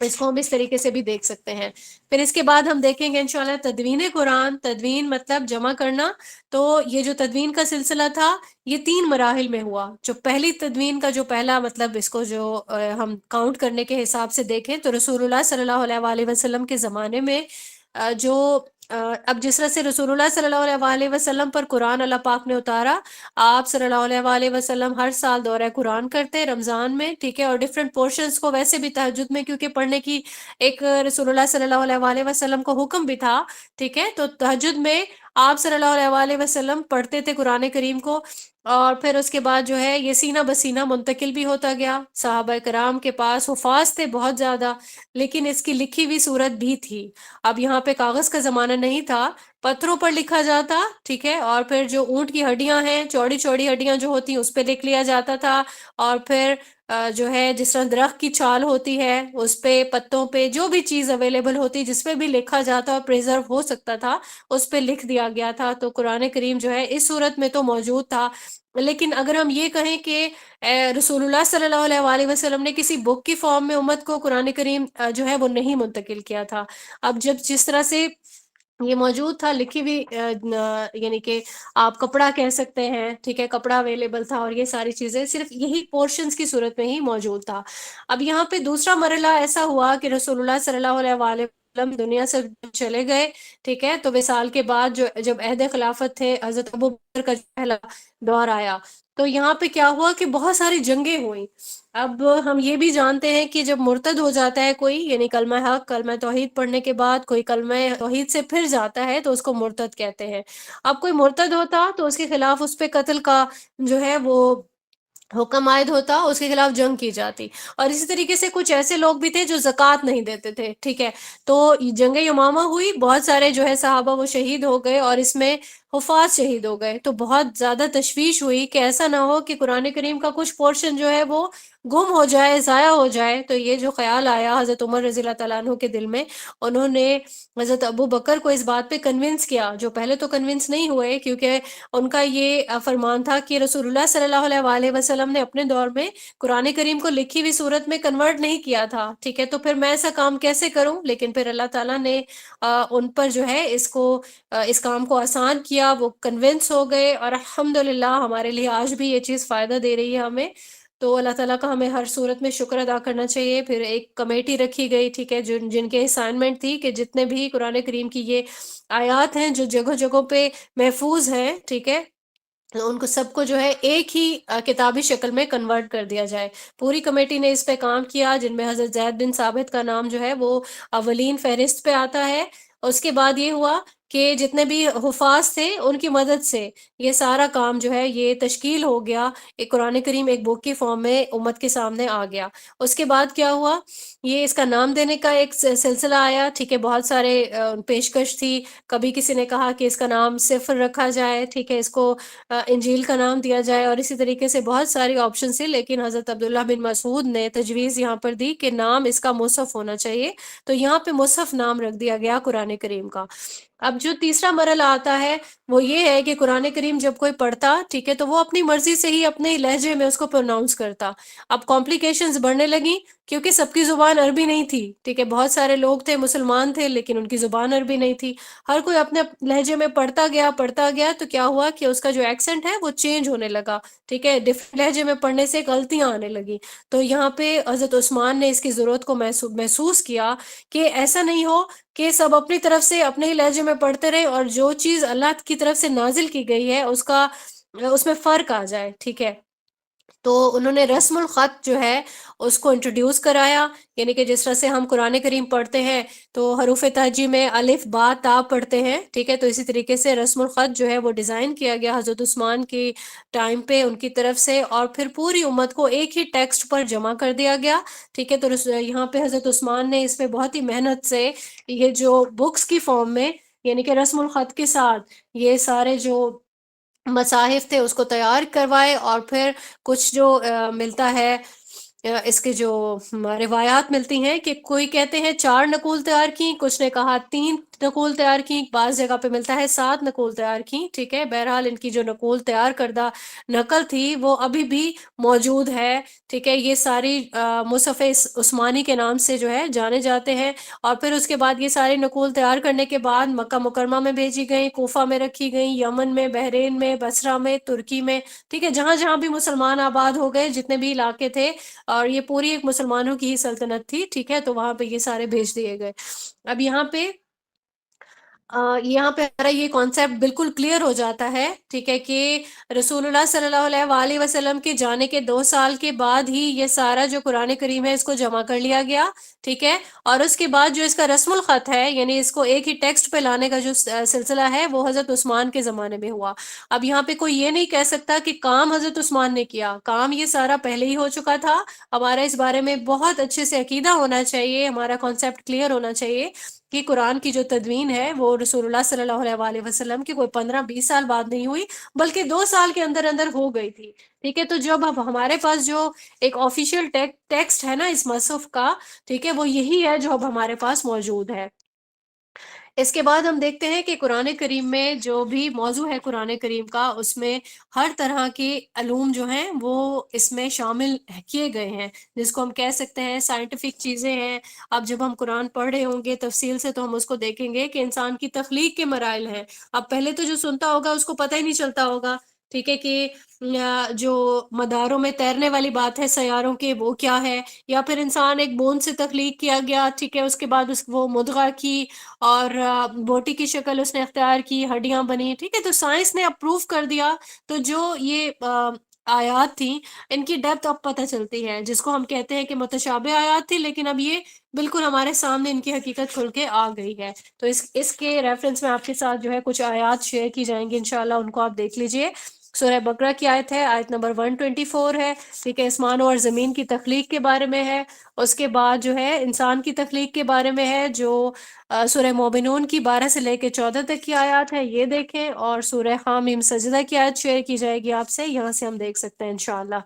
اس کو ہم اس طریقے سے بھی دیکھ سکتے ہیں. پھر اس کے بعد ہم دیکھیں گے انشاءاللہ تدوین قرآن. تدوین مطلب جمع کرنا. تو یہ جو تدوین کا سلسلہ تھا یہ 3 مراحل میں ہوا. جو پہلی تدوین کا جو پہلا مطلب اس کو جو ہم کاؤنٹ کرنے کے حساب سے دیکھیں تو رسول اللہ صلی اللہ علیہ وآلہ وسلم کے زمانے میں جو اب جس طرح سے رسول اللہ صلی اللہ علیہ وسلم پر قرآن اللہ پاک نے اتارا، آپ صلی اللہ علیہ وسلم ہر سال دورہ قرآن کرتے رمضان میں، ٹھیک ہے، اور ڈفرینٹ پورشنز کو ویسے بھی تہجد میں کیونکہ پڑھنے کی ایک رسول اللہ صلی اللہ علیہ وسلم کو حکم بھی تھا، ٹھیک ہے، تو تہجد میں آپ صلی اللہ علیہ وسلم پڑھتے تھے قرآن کریم کو، اور پھر اس کے بعد جو ہے یہ سینہ بسینہ منتقل بھی ہوتا گیا صحابہ کرام کے پاس، حفاظ تھے بہت زیادہ، لیکن اس کی لکھی ہوئی صورت بھی تھی۔ اب یہاں پہ کاغذ کا زمانہ نہیں تھا، پتھروں پر لکھا جاتا، ٹھیک ہے، اور پھر جو اونٹ کی ہڈیاں ہیں، چوڑی چوڑی ہڈیاں جو ہوتی ہیں اس پہ لکھ لیا جاتا تھا، اور پھر جو ہے جس طرح درخت کی چھال ہوتی ہے اس پہ، پتوں پہ، جو بھی چیز اویلیبل ہوتی جس پہ بھی لکھا جاتا اور پریزرو ہو سکتا تھا اس پہ لکھ دیا گیا تھا۔ تو قرآن کریم جو ہے اس صورت میں تو موجود تھا، لیکن اگر ہم یہ کہیں کہ رسول اللہ صلی اللہ علیہ وسلم نے کسی بک کی فارم میں امت کو قرآن کریم جو ہے وہ نہیں منتقل کیا تھا۔ اب جب جس طرح سے یہ موجود تھا لکھی ہوئی، یعنی کہ آپ کپڑا کہہ سکتے ہیں، ٹھیک ہے، کپڑا اویلیبل تھا، اور یہ ساری چیزیں صرف یہی پورشنز کی صورت میں ہی موجود تھا۔ اب یہاں پہ دوسرا مرحلہ ایسا ہوا کہ رسول اللہ صلی اللہ علیہ وسلم دنیا سے چلے گئے، ٹھیک ہے، تو وصال کے بعد جب عہد خلافت تھے حضرت ابو بکر کا جو پہلا دور آیا، تو یہاں پہ کیا ہوا کہ بہت ساری جنگیں ہوئیں۔ اب ہم یہ بھی جانتے ہیں کہ جب مرتد ہو جاتا ہے کوئی، یعنی کلمہ حق کلمہ توحید پڑھنے کے بعد کوئی کلمہ توحید سے پھر جاتا ہے تو اس کو مرتد کہتے ہیں۔ اب کوئی مرتد ہوتا تو اس کے خلاف اس پہ قتل کا جو ہے وہ حکم عائد ہوتا، اس کے خلاف جنگ کی جاتی، اور اسی طریقے سے کچھ ایسے لوگ بھی تھے جو زکوٰۃ نہیں دیتے تھے، ٹھیک ہے، تو جنگ یمامہ ہوئی، بہت سارے جو ہے صحابہ وہ شہید ہو گئے، اور اس میں حفاظ شہید ہو گئے، تو بہت زیادہ تشویش ہوئی کہ ایسا نہ ہو کہ قرآن کریم کا کچھ پورشن جو ہے وہ گم ہو جائے، ضائع ہو جائے۔ تو یہ جو خیال آیا حضرت عمر رضی اللہ تعالیٰ عنہ کے دل میں، انہوں نے حضرت ابو بکر کو اس بات پہ کنونس کیا، جو پہلے تو کنونس نہیں ہوئے کیونکہ ان کا یہ فرمان تھا کہ رسول اللہ صلی اللہ علیہ وسلم نے اپنے دور میں قرآن کریم کو لکھی ہوئی صورت میں کنورٹ نہیں کیا تھا، ٹھیک ہے، تو پھر میں ایسا کام کیسے کروں؟ لیکن پھر اللہ تعالیٰ نے ان پر جو ہے اس کام کو آسان کیا، وہ کنونس ہو گئے، اور الحمدللہ ہمارے لیے آج بھی یہ چیز فائدہ دے رہی ہے ہمیں۔ تو اللہ تعالیٰ کا ہمیں ہر صورت میں شکر ادا کرنا چاہیے۔ پھر ایک کمیٹی رکھی گئی، ٹھیک ہے، جن کے اسائنمنٹ تھی کہ جتنے بھی قرآن کریم کی یہ آیات ہیں جو جگہ جگہوں پہ محفوظ ہیں، ٹھیک ہے، ان کو سب کو جو ہے ایک ہی کتابی شکل میں کنورٹ کر دیا جائے۔ پوری کمیٹی نے اس پہ کام کیا، جن میں حضرت زید بن ثابت کا نام جو ہے وہ اولین فہرست پہ آتا ہے۔ اس کے بعد یہ ہوا کہ جتنے بھی حفاظ تھے ان کی مدد سے یہ سارا کام جو ہے یہ تشکیل ہو گیا، ایک قرآن کریم ایک بک کی فارم میں امت کے سامنے آ گیا۔ اس کے بعد کیا ہوا، یہ اس کا نام دینے کا ایک سلسلہ آیا، ٹھیک ہے، بہت سارے پیشکش تھی، کبھی کسی نے کہا کہ اس کا نام صفر رکھا جائے، ٹھیک ہے، اس کو انجیل کا نام دیا جائے، اور اسی طریقے سے بہت ساری آپشن تھے، لیکن حضرت عبداللہ بن مسعود نے تجویز یہاں پر دی کہ نام اس کا مصحف ہونا چاہیے، تو یہاں پہ مصحف نام رکھ دیا گیا قرآن کریم کا۔ اب جو تیسرا مرحلہ آتا ہے وہ یہ ہے کہ قرآن کریم جب کوئی پڑھتا، ٹھیک ہے، تو وہ اپنی مرضی سے ہی اپنے لہجے میں اس کو پروناؤنس کرتا۔ اب کمپلیکیشنز بڑھنے لگیں کیونکہ سب کی زبان عربی نہیں تھی، ٹھیک ہے، بہت سارے لوگ تھے مسلمان تھے لیکن ان کی زبان عربی نہیں تھی، ہر کوئی اپنے لہجے میں پڑھتا گیا، تو کیا ہوا کہ اس کا جو ایکسنٹ ہے وہ چینج ہونے لگا، ٹھیک ہے، ڈفرنٹ لہجے میں پڑھنے سے غلطیاں آنے لگی۔ تو یہاں پہ حضرت عثمان نے اس کی ضرورت کو محسوس کیا کہ ایسا نہیں ہو کہ سب اپنی طرف سے اپنے ہی لہجے میں پڑھتے رہے، اور جو چیز اللہ کی طرف سے نازل کی گئی ہے اس میں فرق آ جائے، ٹھیک ہے۔ تو انہوں نے رسم الخط جو ہے اس کو انٹروڈیوس کرایا، یعنی کہ جس طرح سے ہم قرآن کریم پڑھتے ہیں تو حروف تہجی میں الف با تا پڑھتے ہیں، ٹھیک ہے، تو اسی طریقے سے رسم الخط جو ہے وہ ڈیزائن کیا گیا حضرت عثمان کی ٹائم پہ ان کی طرف سے، اور پھر پوری امت کو ایک ہی ٹیکسٹ پر جمع کر دیا گیا، ٹھیک ہے۔ تو یہاں پہ حضرت عثمان نے اس پہ بہت ہی محنت سے یہ جو بکس کی فارم میں، یعنی کہ رسم الخط کے ساتھ یہ سارے جو مصاحف تھے اس کو تیار کروائے، اور پھر کچھ جو ملتا ہے اس کے جو روایات ملتی ہیں کہ کوئی کہتے ہیں 4 نقول تیار کی، کچھ نے کہا 3 نقول تیار کی، بعض جگہ پہ ملتا ہے 7 نقول تیار کی، ٹھیک ہے، بہرحال ان کی جو نقول تیار کردہ نقل تھی وہ ابھی بھی موجود ہے، ٹھیک ہے، یہ ساری مصحف عثمانی کے نام سے جو ہے جانے جاتے ہیں۔ اور پھر اس کے بعد یہ ساری نقول تیار کرنے کے بعد مکہ مکرمہ میں بھیجی گئیں، کوفہ میں رکھی گئیں، یمن میں، بحرین میں، بصرہ میں، ترکی میں، ٹھیک ہے، جہاں جہاں بھی مسلمان آباد ہو گئے، جتنے بھی علاقے تھے، اور یہ پوری ایک مسلمانوں کی ہی سلطنت تھی، ٹھیک ہے، تو وہاں پہ یہ سارے بھیج دیے گئے۔ اب یہاں پہ یہاں پہ ہمارا یہ کانسیپٹ بالکل کلیئر ہو جاتا ہے، ٹھیک ہے، کہ رسول اللہ صلی اللہ علیہ وآلہ وسلم کے جانے کے 2 سال کے بعد ہی یہ سارا جو قرآن کریم ہے اس کو جمع کر لیا گیا، ٹھیک ہے، اور اس کے بعد جو اس کا رسم الخط ہے، یعنی اس کو ایک ہی ٹیکسٹ پہ لانے کا جو سلسلہ ہے، وہ حضرت عثمان کے زمانے میں ہوا۔ اب یہاں پہ کوئی یہ نہیں کہہ سکتا کہ کام حضرت عثمان نے کیا، کام یہ سارا پہلے ہی ہو چکا تھا۔ ہمارا اس بارے میں بہت اچھے سے عقیدہ ہونا چاہیے، ہمارا کانسیپٹ کلیئر ہونا چاہیے کہ قرآن کی جو تدوین ہے وہ رسول اللہ صلی اللہ علیہ وآلہ وسلم کی کوئی 15-20 سال بعد نہیں ہوئی، بلکہ 2 سال کے اندر اندر ہو گئی تھی، ٹھیک ہے۔ تو جب اب ہمارے پاس جو ایک آفیشیل ٹیکسٹ ہے نا اس مصحف کا، ٹھیک ہے، وہ یہی ہے جو اب ہمارے پاس موجود ہے۔ اس کے بعد ہم دیکھتے ہیں کہ قرآن کریم میں جو بھی موضوع ہے قرآن کریم کا، اس میں ہر طرح کے علوم جو ہیں وہ اس میں شامل کیے گئے ہیں، جس کو ہم کہہ سکتے ہیں سائنٹیفک چیزیں ہیں۔ اب جب ہم قرآن پڑھ رہے ہوں گے تفصیل سے تو ہم اس کو دیکھیں گے کہ انسان کی تخلیق کے مراحل ہیں۔ اب پہلے تو جو سنتا ہوگا اس کو پتہ ہی نہیں چلتا ہوگا، ٹھیک ہے، کہ جو مداروں میں تیرنے والی بات ہے سیاروں کے، وہ کیا ہے، یا پھر انسان ایک بون سے تخلیق کیا گیا، ٹھیک ہے، اس کے بعد وہ مدغہ کی اور بوٹی کی شکل اس نے اختیار کی، ہڈیاں بنی، ٹھیک ہے۔ تو سائنس نے اپروو کر دیا، تو جو یہ آیات تھیں ان کی ڈیپتھ اب پتہ چلتی ہے، جس کو ہم کہتے ہیں کہ متشابہ آیات تھی، لیکن اب یہ بالکل ہمارے سامنے ان کی حقیقت کھل کے آ گئی ہے۔ تو اس کے ریفرنس میں آپ کے ساتھ جو ہے کچھ آیات شیئر کی جائیں گی انشاءاللہ، ان کو آپ دیکھ لیجئے۔ سورہ بقرہ کی آیت ہے، آیت نمبر 124 ہے، ٹھیک ہے، آسمانوں اور زمین کی تخلیق کے بارے میں ہے۔ اس کے بعد جو ہے انسان کی تخلیق کے بارے میں ہے، جو سورہ مومنون کی 12 سے لے کے 14 تک کی آیات ہے، یہ دیکھیں، اور سورہ حامیم سجدہ کی آیت شیئر کی جائے گی آپ سے، یہاں سے ہم دیکھ سکتے ہیں انشاءاللہ۔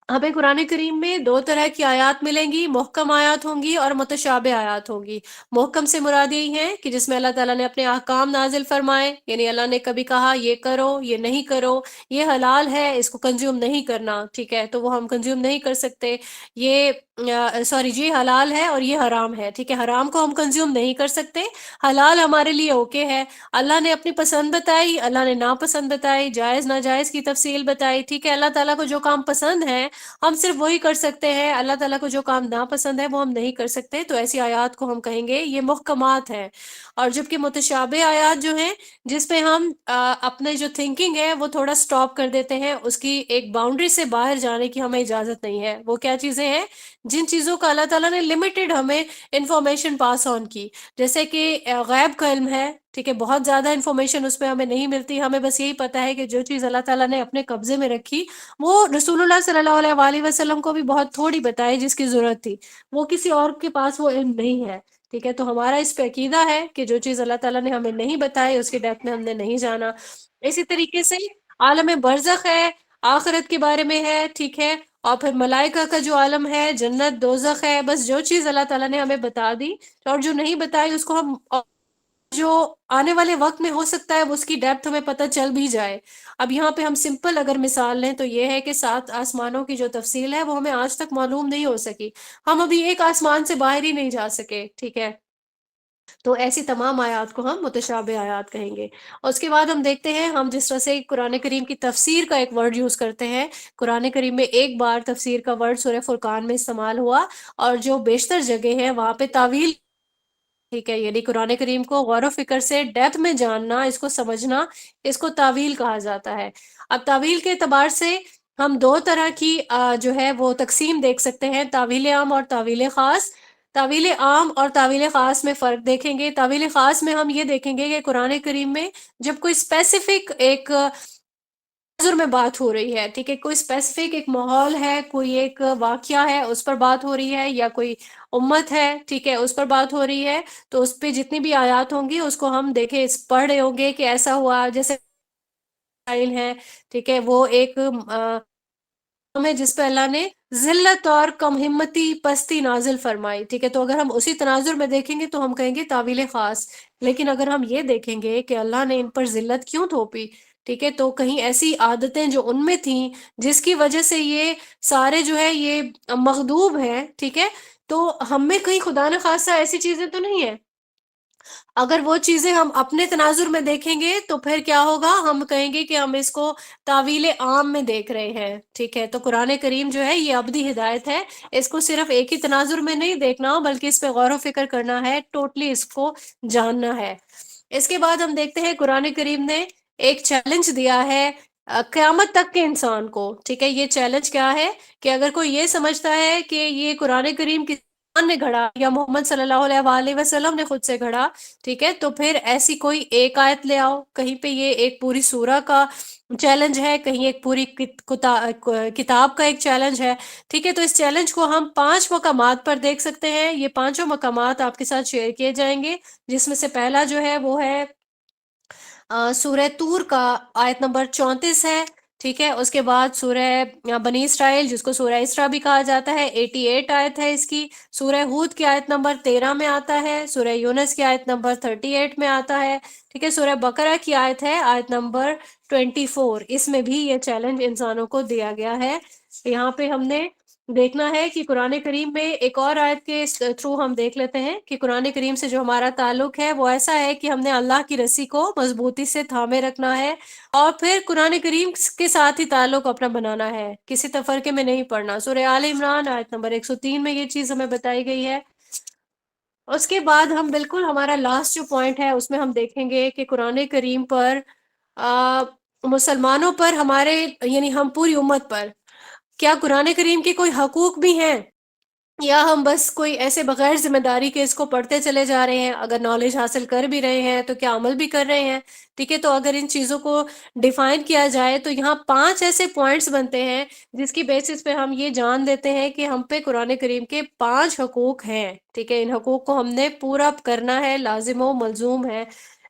ہمیں قرآن کریم میں 2 طرح کی آیات ملیں گی، محکم آیات ہوں گی اور متشابہ آیات ہوں گی۔ محکم سے مراد یہی ہے کہ جس میں اللہ تعالیٰ نے اپنے احکام نازل فرمائے، یعنی اللہ نے کبھی کہا یہ کرو، یہ نہیں کرو، یہ حلال ہے اس کو کنزیوم نہیں کرنا، ٹھیک ہے، تو وہ ہم کنزیوم نہیں کر سکتے۔ یہ یہ حلال ہے اور یہ حرام ہے، ٹھیک ہے، حرام کو ہم کنزیوم نہیں کر سکتے، حلال ہمارے لیے اوکے ہے۔ اللہ نے اپنی پسند بتائی، اللہ نے ناپسند بتائی، جائز ناجائز کی تفصیل بتائی، ٹھیک ہے۔ اللہ تعالیٰ کو جو کام پسند ہے ہم صرف وہی کر سکتے ہیں، اللہ تعالیٰ کو جو کام ناپسند ہے وہ ہم نہیں کر سکتے، تو ایسی آیات کو ہم کہیں گے یہ محکمات ہیں۔ اور جبکہ متشابہ آیات جو ہیں، جس پہ ہم اپنے جو تھنکنگ ہے وہ تھوڑا سٹاپ کر دیتے ہیں، اس کی ایک باؤنڈری سے باہر جانے کی ہمیں اجازت نہیں ہے۔ وہ کیا چیزیں ہیں؟ جن چیزوں کا اللہ تعالیٰ نے لمیٹڈ ہمیں انفارمیشن پاس آن کی، جیسے کہ غیب کا علم ہے، ٹھیک ہے، بہت زیادہ انفارمیشن اس پہ ہمیں نہیں ملتی، ہمیں بس یہی پتا ہے کہ جو چیز اللہ تعالیٰ نے اپنے قبضے میں رکھی وہ رسول اللہ صلی اللہ علیہ وآلہ وسلم کو بھی بہت تھوڑی بتائی جس کی ضرورت تھی، وہ کسی اور کے پاس وہ علم نہیں ہے، ٹھیک ہے۔ تو ہمارا اس پہ عقیدہ ہے کہ جو چیز اللہ تعالیٰ نے ہمیں نہیں بتائی اس کی ڈیپتھ میں ہم نے نہیں جانا۔ اسی طریقے سے عالم برزخ ہے، آخرت کے بارے میں ہے، ٹھیک ہے، اور پھر ملائکہ کا جو عالم ہے، جنت دوزخ ہے، بس جو چیز اللہ تعالیٰ نے ہمیں بتا دی اور جو نہیں بتائی اس کو ہم جو آنے والے وقت میں ہو سکتا ہے اس کی ڈیپتھ ہمیں پتہ چل بھی جائے۔ اب یہاں پہ ہم سمپل اگر مثال لیں تو یہ ہے کہ 7 آسمانوں کی جو تفصیل ہے وہ ہمیں آج تک معلوم نہیں ہو سکی، ہم ابھی ایک آسمان سے باہر ہی نہیں جا سکے، ٹھیک ہے۔ تو ایسی تمام آیات کو ہم متشابہ آیات کہیں گے۔ اور اس کے بعد ہم دیکھتے ہیں، ہم جس طرح سے قرآن کریم کی تفسیر کا ایک ورڈ یوز کرتے ہیں، قرآن کریم میں ایک بار تفسیر کا ورڈ سورہ فرقان میں استعمال ہوا، اور جو بیشتر جگہ ہے وہاں پہ تعویل، ٹھیک ہے، یعنی قرآن کریم کو غور و فکر سے ڈیپتھ میں جاننا، اس کو سمجھنا، اس کو تعویل کہا جاتا ہے۔ اب تعویل کے اعتبار سے ہم 2 طرح کی جو ہے وہ تقسیم دیکھ سکتے ہیں، تعویل عام اور تعویل خاص۔ تعویل عام اور تعویل خاص میں فرق دیکھیں گے۔ تعویل خاص میں ہم یہ دیکھیں گے کہ قرآن کریم میں جب کوئی اسپیسیفک ایک تناظر میں بات ہو رہی ہے، ٹھیک ہے، کوئی اسپیسیفک ایک ماحول ہے، کوئی ایک واقعہ ہے اس پر بات ہو رہی ہے، یا کوئی امت ہے، ٹھیک ہے، اس پر بات ہو رہی ہے، تو اس پہ جتنی بھی آیات ہوں گی اس کو ہم دیکھیں، پڑھ رہے ہوں گے کہ ایسا ہوا، جیسے ہے، ٹھیک ہے، وہ ایک ہے جس پہ اللہ نے ذلت اور کم ہمتی پستی نازل فرمائی، ٹھیک ہے، تو اگر ہم اسی تناظر میں دیکھیں گے تو ہم کہیں گے تعویل خاص۔ لیکن اگر ہم یہ دیکھیں گے کہ اللہ نے ان پر ذلت کیوں تھوپی، ٹھیک ہے، تو کہیں ایسی عادتیں جو ان میں تھیں جس کی وجہ سے یہ سارے جو ہے یہ مغضوب ہیں، ٹھیک ہے، تو ہم میں کہیں خدا نخواستہ ایسی چیزیں تو نہیں ہیں۔ اگر وہ چیزیں ہم اپنے تناظر میں دیکھیں گے تو پھر کیا ہوگا، ہم کہیں گے کہ ہم اس کو تعویل عام میں دیکھ رہے ہیں، ٹھیک ہے؟ تو قرآن کریم جو ہے یہ ابدی ہدایت ہے، اس کو صرف ایک ہی تناظر میں نہیں دیکھنا بلکہ اس پہ غور و فکر کرنا ہے، ٹوٹلی اس کو جاننا ہے۔ اس کے بعد ہم دیکھتے ہیں قرآن کریم نے ایک چیلنج دیا ہے قیامت تک کے انسان کو، ٹھیک ہے؟ یہ چیلنج کیا ہے کہ اگر کوئی یہ سمجھتا ہے کہ یہ قرآن کریم کسی انسان نے گھڑا یا محمد صلی اللہ علیہ وآلہ وسلم نے خود سے گھڑا، ٹھیک ہے، تو پھر ایسی کوئی ایک آیت لے آؤ، کہیں پہ یہ ایک پوری سورہ کا چیلنج ہے، کہیں ایک پوری کتاب کا ایک چیلنج ہے، ٹھیک ہے؟ تو اس چیلنج کو ہم 5 مقامات پر دیکھ سکتے ہیں، یہ 5 مقامات آپ کے ساتھ شیئر کیے جائیں گے، جس میں سے پہلا جو ہے وہ ہے سورہ طور کا آیت نمبر 34 ہے، ٹھیک ہے؟ اس کے بعد سورہ بنی اسرائیل جس کو سورہ اسراء بھی کہا جاتا ہے، 88 آیت ہے اس کی، سورہ ہود کی آیت نمبر 13 میں آتا ہے، سورہ یونس کی آیت نمبر 38 میں آتا ہے، ٹھیک ہے؟ سورہ بقرہ کی آیت ہے آیت نمبر 24، اس میں بھی یہ چیلنج انسانوں کو دیا گیا ہے۔ یہاں پہ ہم نے دیکھنا ہے کہ قرآن کریم میں ایک اور آیت کے تھرو ہم دیکھ لیتے ہیں کہ قرآن کریم سے جو ہمارا تعلق ہے وہ ایسا ہے کہ ہم نے اللہ کی رسی کو مضبوطی سے تھامے رکھنا ہے، اور پھر قرآن کریم کے ساتھ ہی تعلق اپنا بنانا ہے، کسی تفرقے میں نہیں پڑھنا۔ سورہ آل عمران آیت نمبر 103 میں یہ چیز ہمیں بتائی گئی ہے۔ اس کے بعد ہم بالکل ہمارا لاسٹ جو پوائنٹ ہے اس میں ہم دیکھیں گے کہ قرآن کریم پر مسلمانوں پر، ہمارے یعنی ہم پوری امت پر کیا قرآن کریم کے کوئی حقوق بھی ہیں، یا ہم بس کوئی ایسے بغیر ذمہ داری کے اس کو پڑھتے چلے جا رہے ہیں، اگر نالج حاصل کر بھی رہے ہیں تو کیا عمل بھی کر رہے ہیں، ٹھیک ہے؟ تو اگر ان چیزوں کو ڈیفائن کیا جائے تو یہاں 5 ایسے پوائنٹس بنتے ہیں جس کی بیسس پہ ہم یہ جان دیتے ہیں کہ ہم پہ قرآن کریم کے 5 حقوق ہیں، ٹھیک ہے؟ ان حقوق کو ہم نے پورا کرنا ہے، لازم و ملزوم ہے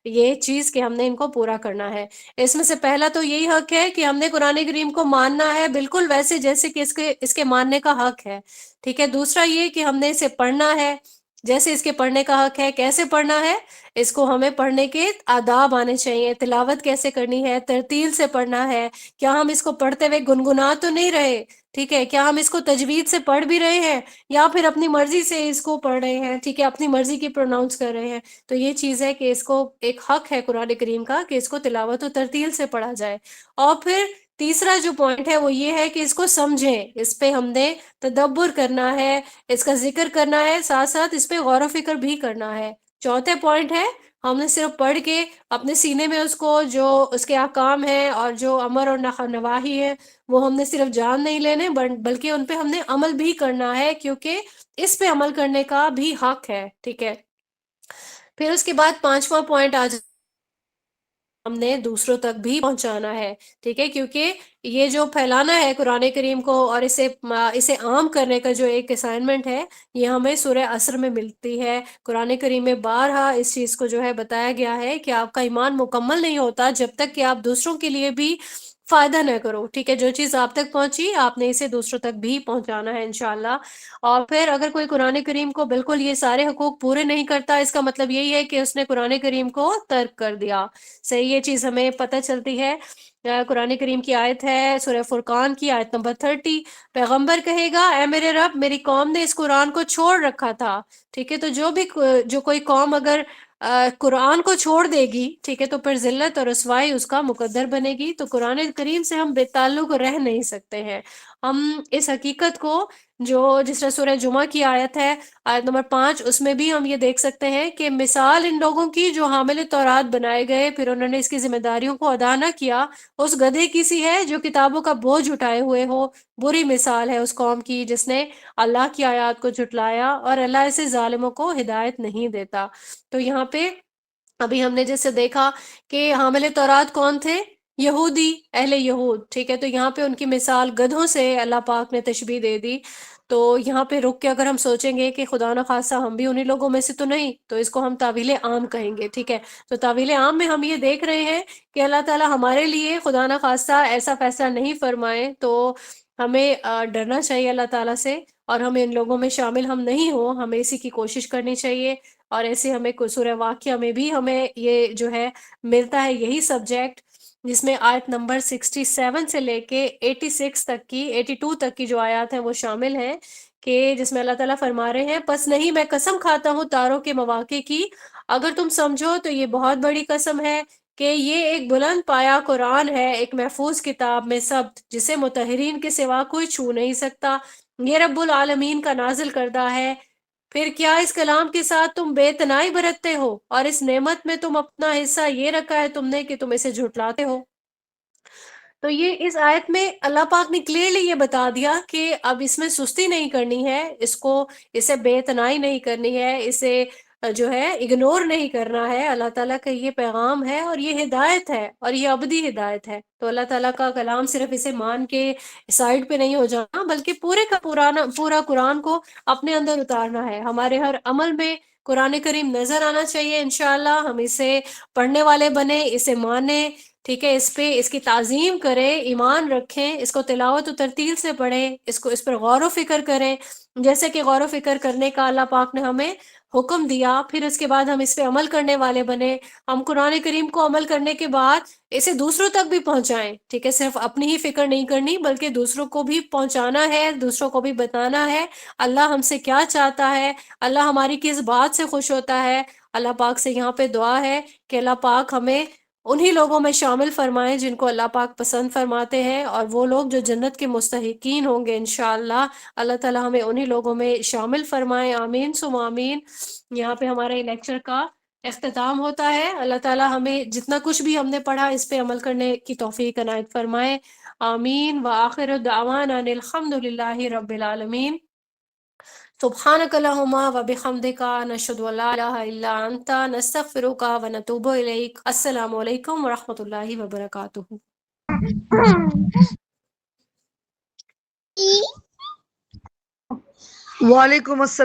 یہ چیز کہ ہم نے ان کو پورا کرنا ہے۔ اس میں سے پہلا تو یہی حق ہے کہ ہم نے قرآن کریم کو ماننا ہے بالکل ویسے جیسے کہ اس کے ماننے کا حق ہے، ٹھیک ہے؟ دوسرا یہ کہ ہم نے اسے پڑھنا ہے جیسے اس کے پڑھنے کا حق ہے۔ کیسے پڑھنا ہے؟ اس کو ہمیں پڑھنے کے آداب آنے چاہیے، تلاوت کیسے کرنی ہے، ترتیل سے پڑھنا ہے، کیا ہم اس کو پڑھتے ہوئے گنگنا تو نہیں رہے، ٹھیک ہے؟ کیا ہم اس کو تجوید سے پڑھ بھی رہے ہیں یا پھر اپنی مرضی سے اس کو پڑھ رہے ہیں، ٹھیک ہے؟ اپنی مرضی کی پروناؤنس کر رہے ہیں۔ تو یہ چیز ہے کہ اس کو ایک حق ہے قرآن کریم کا کہ اس کو تلاوت و ترتیل سے پڑھا جائے۔ اور پھر تیسرا جو پوائنٹ ہے وہ یہ ہے کہ اس کو سمجھیں، اس پہ ہم نے تدبر کرنا ہے، اس کا ذکر کرنا ہے، ساتھ ساتھ اس پہ غور و فکر بھی کرنا ہے۔ چوتھے پوائنٹ ہے ہم نے صرف پڑھ کے اپنے سینے میں اس کو جو اس کے احکام ہیں اور جو امر اور نواہی ہے وہ ہم نے صرف جان نہیں لینے بلکہ ان پہ ہم نے عمل بھی کرنا ہے، کیونکہ اس پہ عمل کرنے کا بھی حق ہے، ٹھیک ہے؟ پھر اس کے بعد 5واں پوائنٹ ہم نے دوسروں تک بھی پہنچانا ہے، ٹھیک ہے؟ کیونکہ یہ جو پھیلانا ہے قرآن کریم کو اور اسے عام کرنے کا جو ایک اسائنمنٹ ہے یہ ہمیں سورہ عصر میں ملتی ہے۔ قرآن کریم میں بارہا اس چیز کو جو ہے بتایا گیا ہے کہ آپ کا ایمان مکمل نہیں ہوتا جب تک کہ آپ دوسروں کے لیے بھی فائدہ نہ کرو، ٹھیک ہے؟ جو چیز آپ تک پہنچی آپ نے اسے دوسروں تک بھی پہنچانا ہے انشاءاللہ۔ اور پھر اگر کوئی قرآن کریم کو بالکل یہ سارے حقوق پورے نہیں کرتا، اس کا مطلب یہی ہے کہ اس نے قرآن کریم کو ترک کر دیا۔ صحیح، یہ چیز ہمیں پتہ چلتی ہے۔ قرآن کریم کی آیت ہے سورہ فرقان کی آیت نمبر 30، پیغمبر کہے گا اے میرے رب، میری قوم نے اس قرآن کو چھوڑ رکھا تھا، ٹھیک ہے؟ تو جو کوئی قوم اگر قرآن کو چھوڑ دے گی، ٹھیک ہے، تو پھر ذلت اور رسوائی اس کا مقدر بنے گی۔ تو قرآن کریم سے ہم بے تعلق رہ نہیں سکتے ہیں۔ ہم اس حقیقت کو جو جس طرح سورہ جمعہ کی آیت ہے آیت نمبر 5، اس میں بھی ہم یہ دیکھ سکتے ہیں کہ مثال ان لوگوں کی جو حامل تورات بنائے گئے پھر انہوں نے اس کی ذمہ داریوں کو ادا نہ کیا، اس گدھے کی سی ہے جو کتابوں کا بوجھ اٹھائے ہوئے ہو۔ بری مثال ہے اس قوم کی جس نے اللہ کی آیات کو جھٹلایا، اور اللہ ایسے ظالموں کو ہدایت نہیں دیتا۔ تو یہاں پہ ابھی ہم نے جیسے دیکھا کہ حامل تورات کون تھے؟ یہودی، اہل یہود، ٹھیک ہے؟ تو یہاں پہ ان کی مثال گدھوں سے اللہ پاک نے تشبیہ دے دی۔ تو یہاں پہ رک کے اگر ہم سوچیں گے کہ خدا نخواستہ ہم بھی انہی لوگوں میں سے تو نہیں، تو اس کو ہم تعویل عام کہیں گے، ٹھیک ہے؟ تو تعویل عام میں ہم یہ دیکھ رہے ہیں کہ اللہ تعالیٰ ہمارے لیے خدا نخواستہ ایسا فیصلہ نہیں فرمائے تو ہمیں ڈرنا چاہیے اللہ تعالیٰ سے، اور ہمیں ان لوگوں میں شامل ہم نہیں ہوں، ہمیں اسی کی کوشش کرنی چاہیے۔ اور ایسے ہمیں سورہ واقعہ میں بھی ہمیں یہ جو ہے ملتا ہے یہی سبجیکٹ، جس میں آیت نمبر 67 سے لے کے 86 تک کی 82 تک کی جو آیات ہیں وہ شامل ہیں کہ جس میں اللہ تعالیٰ فرما رہے ہیں پس نہیں میں قسم کھاتا ہوں تاروں کے مواقع کی، اگر تم سمجھو تو یہ بہت بڑی قسم ہے کہ یہ ایک بلند پایا قرآن ہے، ایک محفوظ کتاب میں ثبت جسے مطہرین کے سوا کوئی چھو نہیں سکتا، یہ رب العالمین کا نازل کردہ ہے۔ پھر کیا اس کلام کے ساتھ تم بے تنائی برتتے ہو اور اس نعمت میں تم اپنا حصہ یہ رکھا ہے تم نے کہ تم اسے جھٹلاتے ہو؟ تو یہ اس آیت میں اللہ پاک نے کلیئرلی یہ بتا دیا کہ اب اس میں سستی نہیں کرنی ہے، اسے بے اتنائی نہیں کرنی ہے، اسے جو ہے اگنور نہیں کرنا ہے۔ اللہ تعالیٰ کا یہ پیغام ہے اور یہ ہدایت ہے اور یہ ابدی ہدایت ہے، تو اللہ تعالیٰ کا کلام صرف اسے مان کے سائڈ پہ نہیں ہو جانا، بلکہ پورے کا پورا قرآن کو اپنے اندر اتارنا ہے۔ ہمارے ہر عمل میں قرآن کریم نظر آنا چاہیے، انشاءاللہ ہم اسے پڑھنے والے بنے، اسے مانیں، ٹھیک ہے، اس کی تعظیم کریں، ایمان رکھیں، اس کو تلاوت و ترتیل سے پڑھیں، اس پر غور و فکر کریں، جیسے کہ غور و فکر کرنے کا اللہ پاک نے ہمیں حکم دیا، پھر اس کے بعد ہم اس پہ عمل کرنے والے بنے۔ ہم قرآن کریم کو عمل کرنے کے بعد اسے دوسروں تک بھی پہنچائیں، ٹھیک ہے، صرف اپنی ہی فکر نہیں کرنی بلکہ دوسروں کو بھی پہنچانا ہے، دوسروں کو بھی بتانا ہے اللہ ہم سے کیا چاہتا ہے، اللہ ہماری کس بات سے خوش ہوتا ہے۔ اللہ پاک سے یہاں پہ دعا ہے کہ اللہ پاک ہمیں انہی لوگوں میں شامل فرمائیں جن کو اللہ پاک پسند فرماتے ہیں، اور وہ لوگ جو جنت کے مستحقین ہوں گے انشاءاللہ، اللہ تعالیٰ ہمیں انہی لوگوں میں شامل فرمائیں، آمین ثم آمین۔ یہاں پہ ہمارے لیکچر کا اختتام ہوتا ہے۔ اللہ تعالیٰ ہمیں جتنا کچھ بھی ہم نے پڑھا اس پہ عمل کرنے کی توفیق عنایت فرمائے، آمین۔ وآخر دعوانا ان الحمد للہ رب العالمین۔ سبحانک اللہم وبحمدک نشہد ان لا الہ الا انت نستغفرک ونتوب الیک۔ السلام علیکم ورحمۃ اللہ وبرکاتہ۔ وعلیکم السلام۔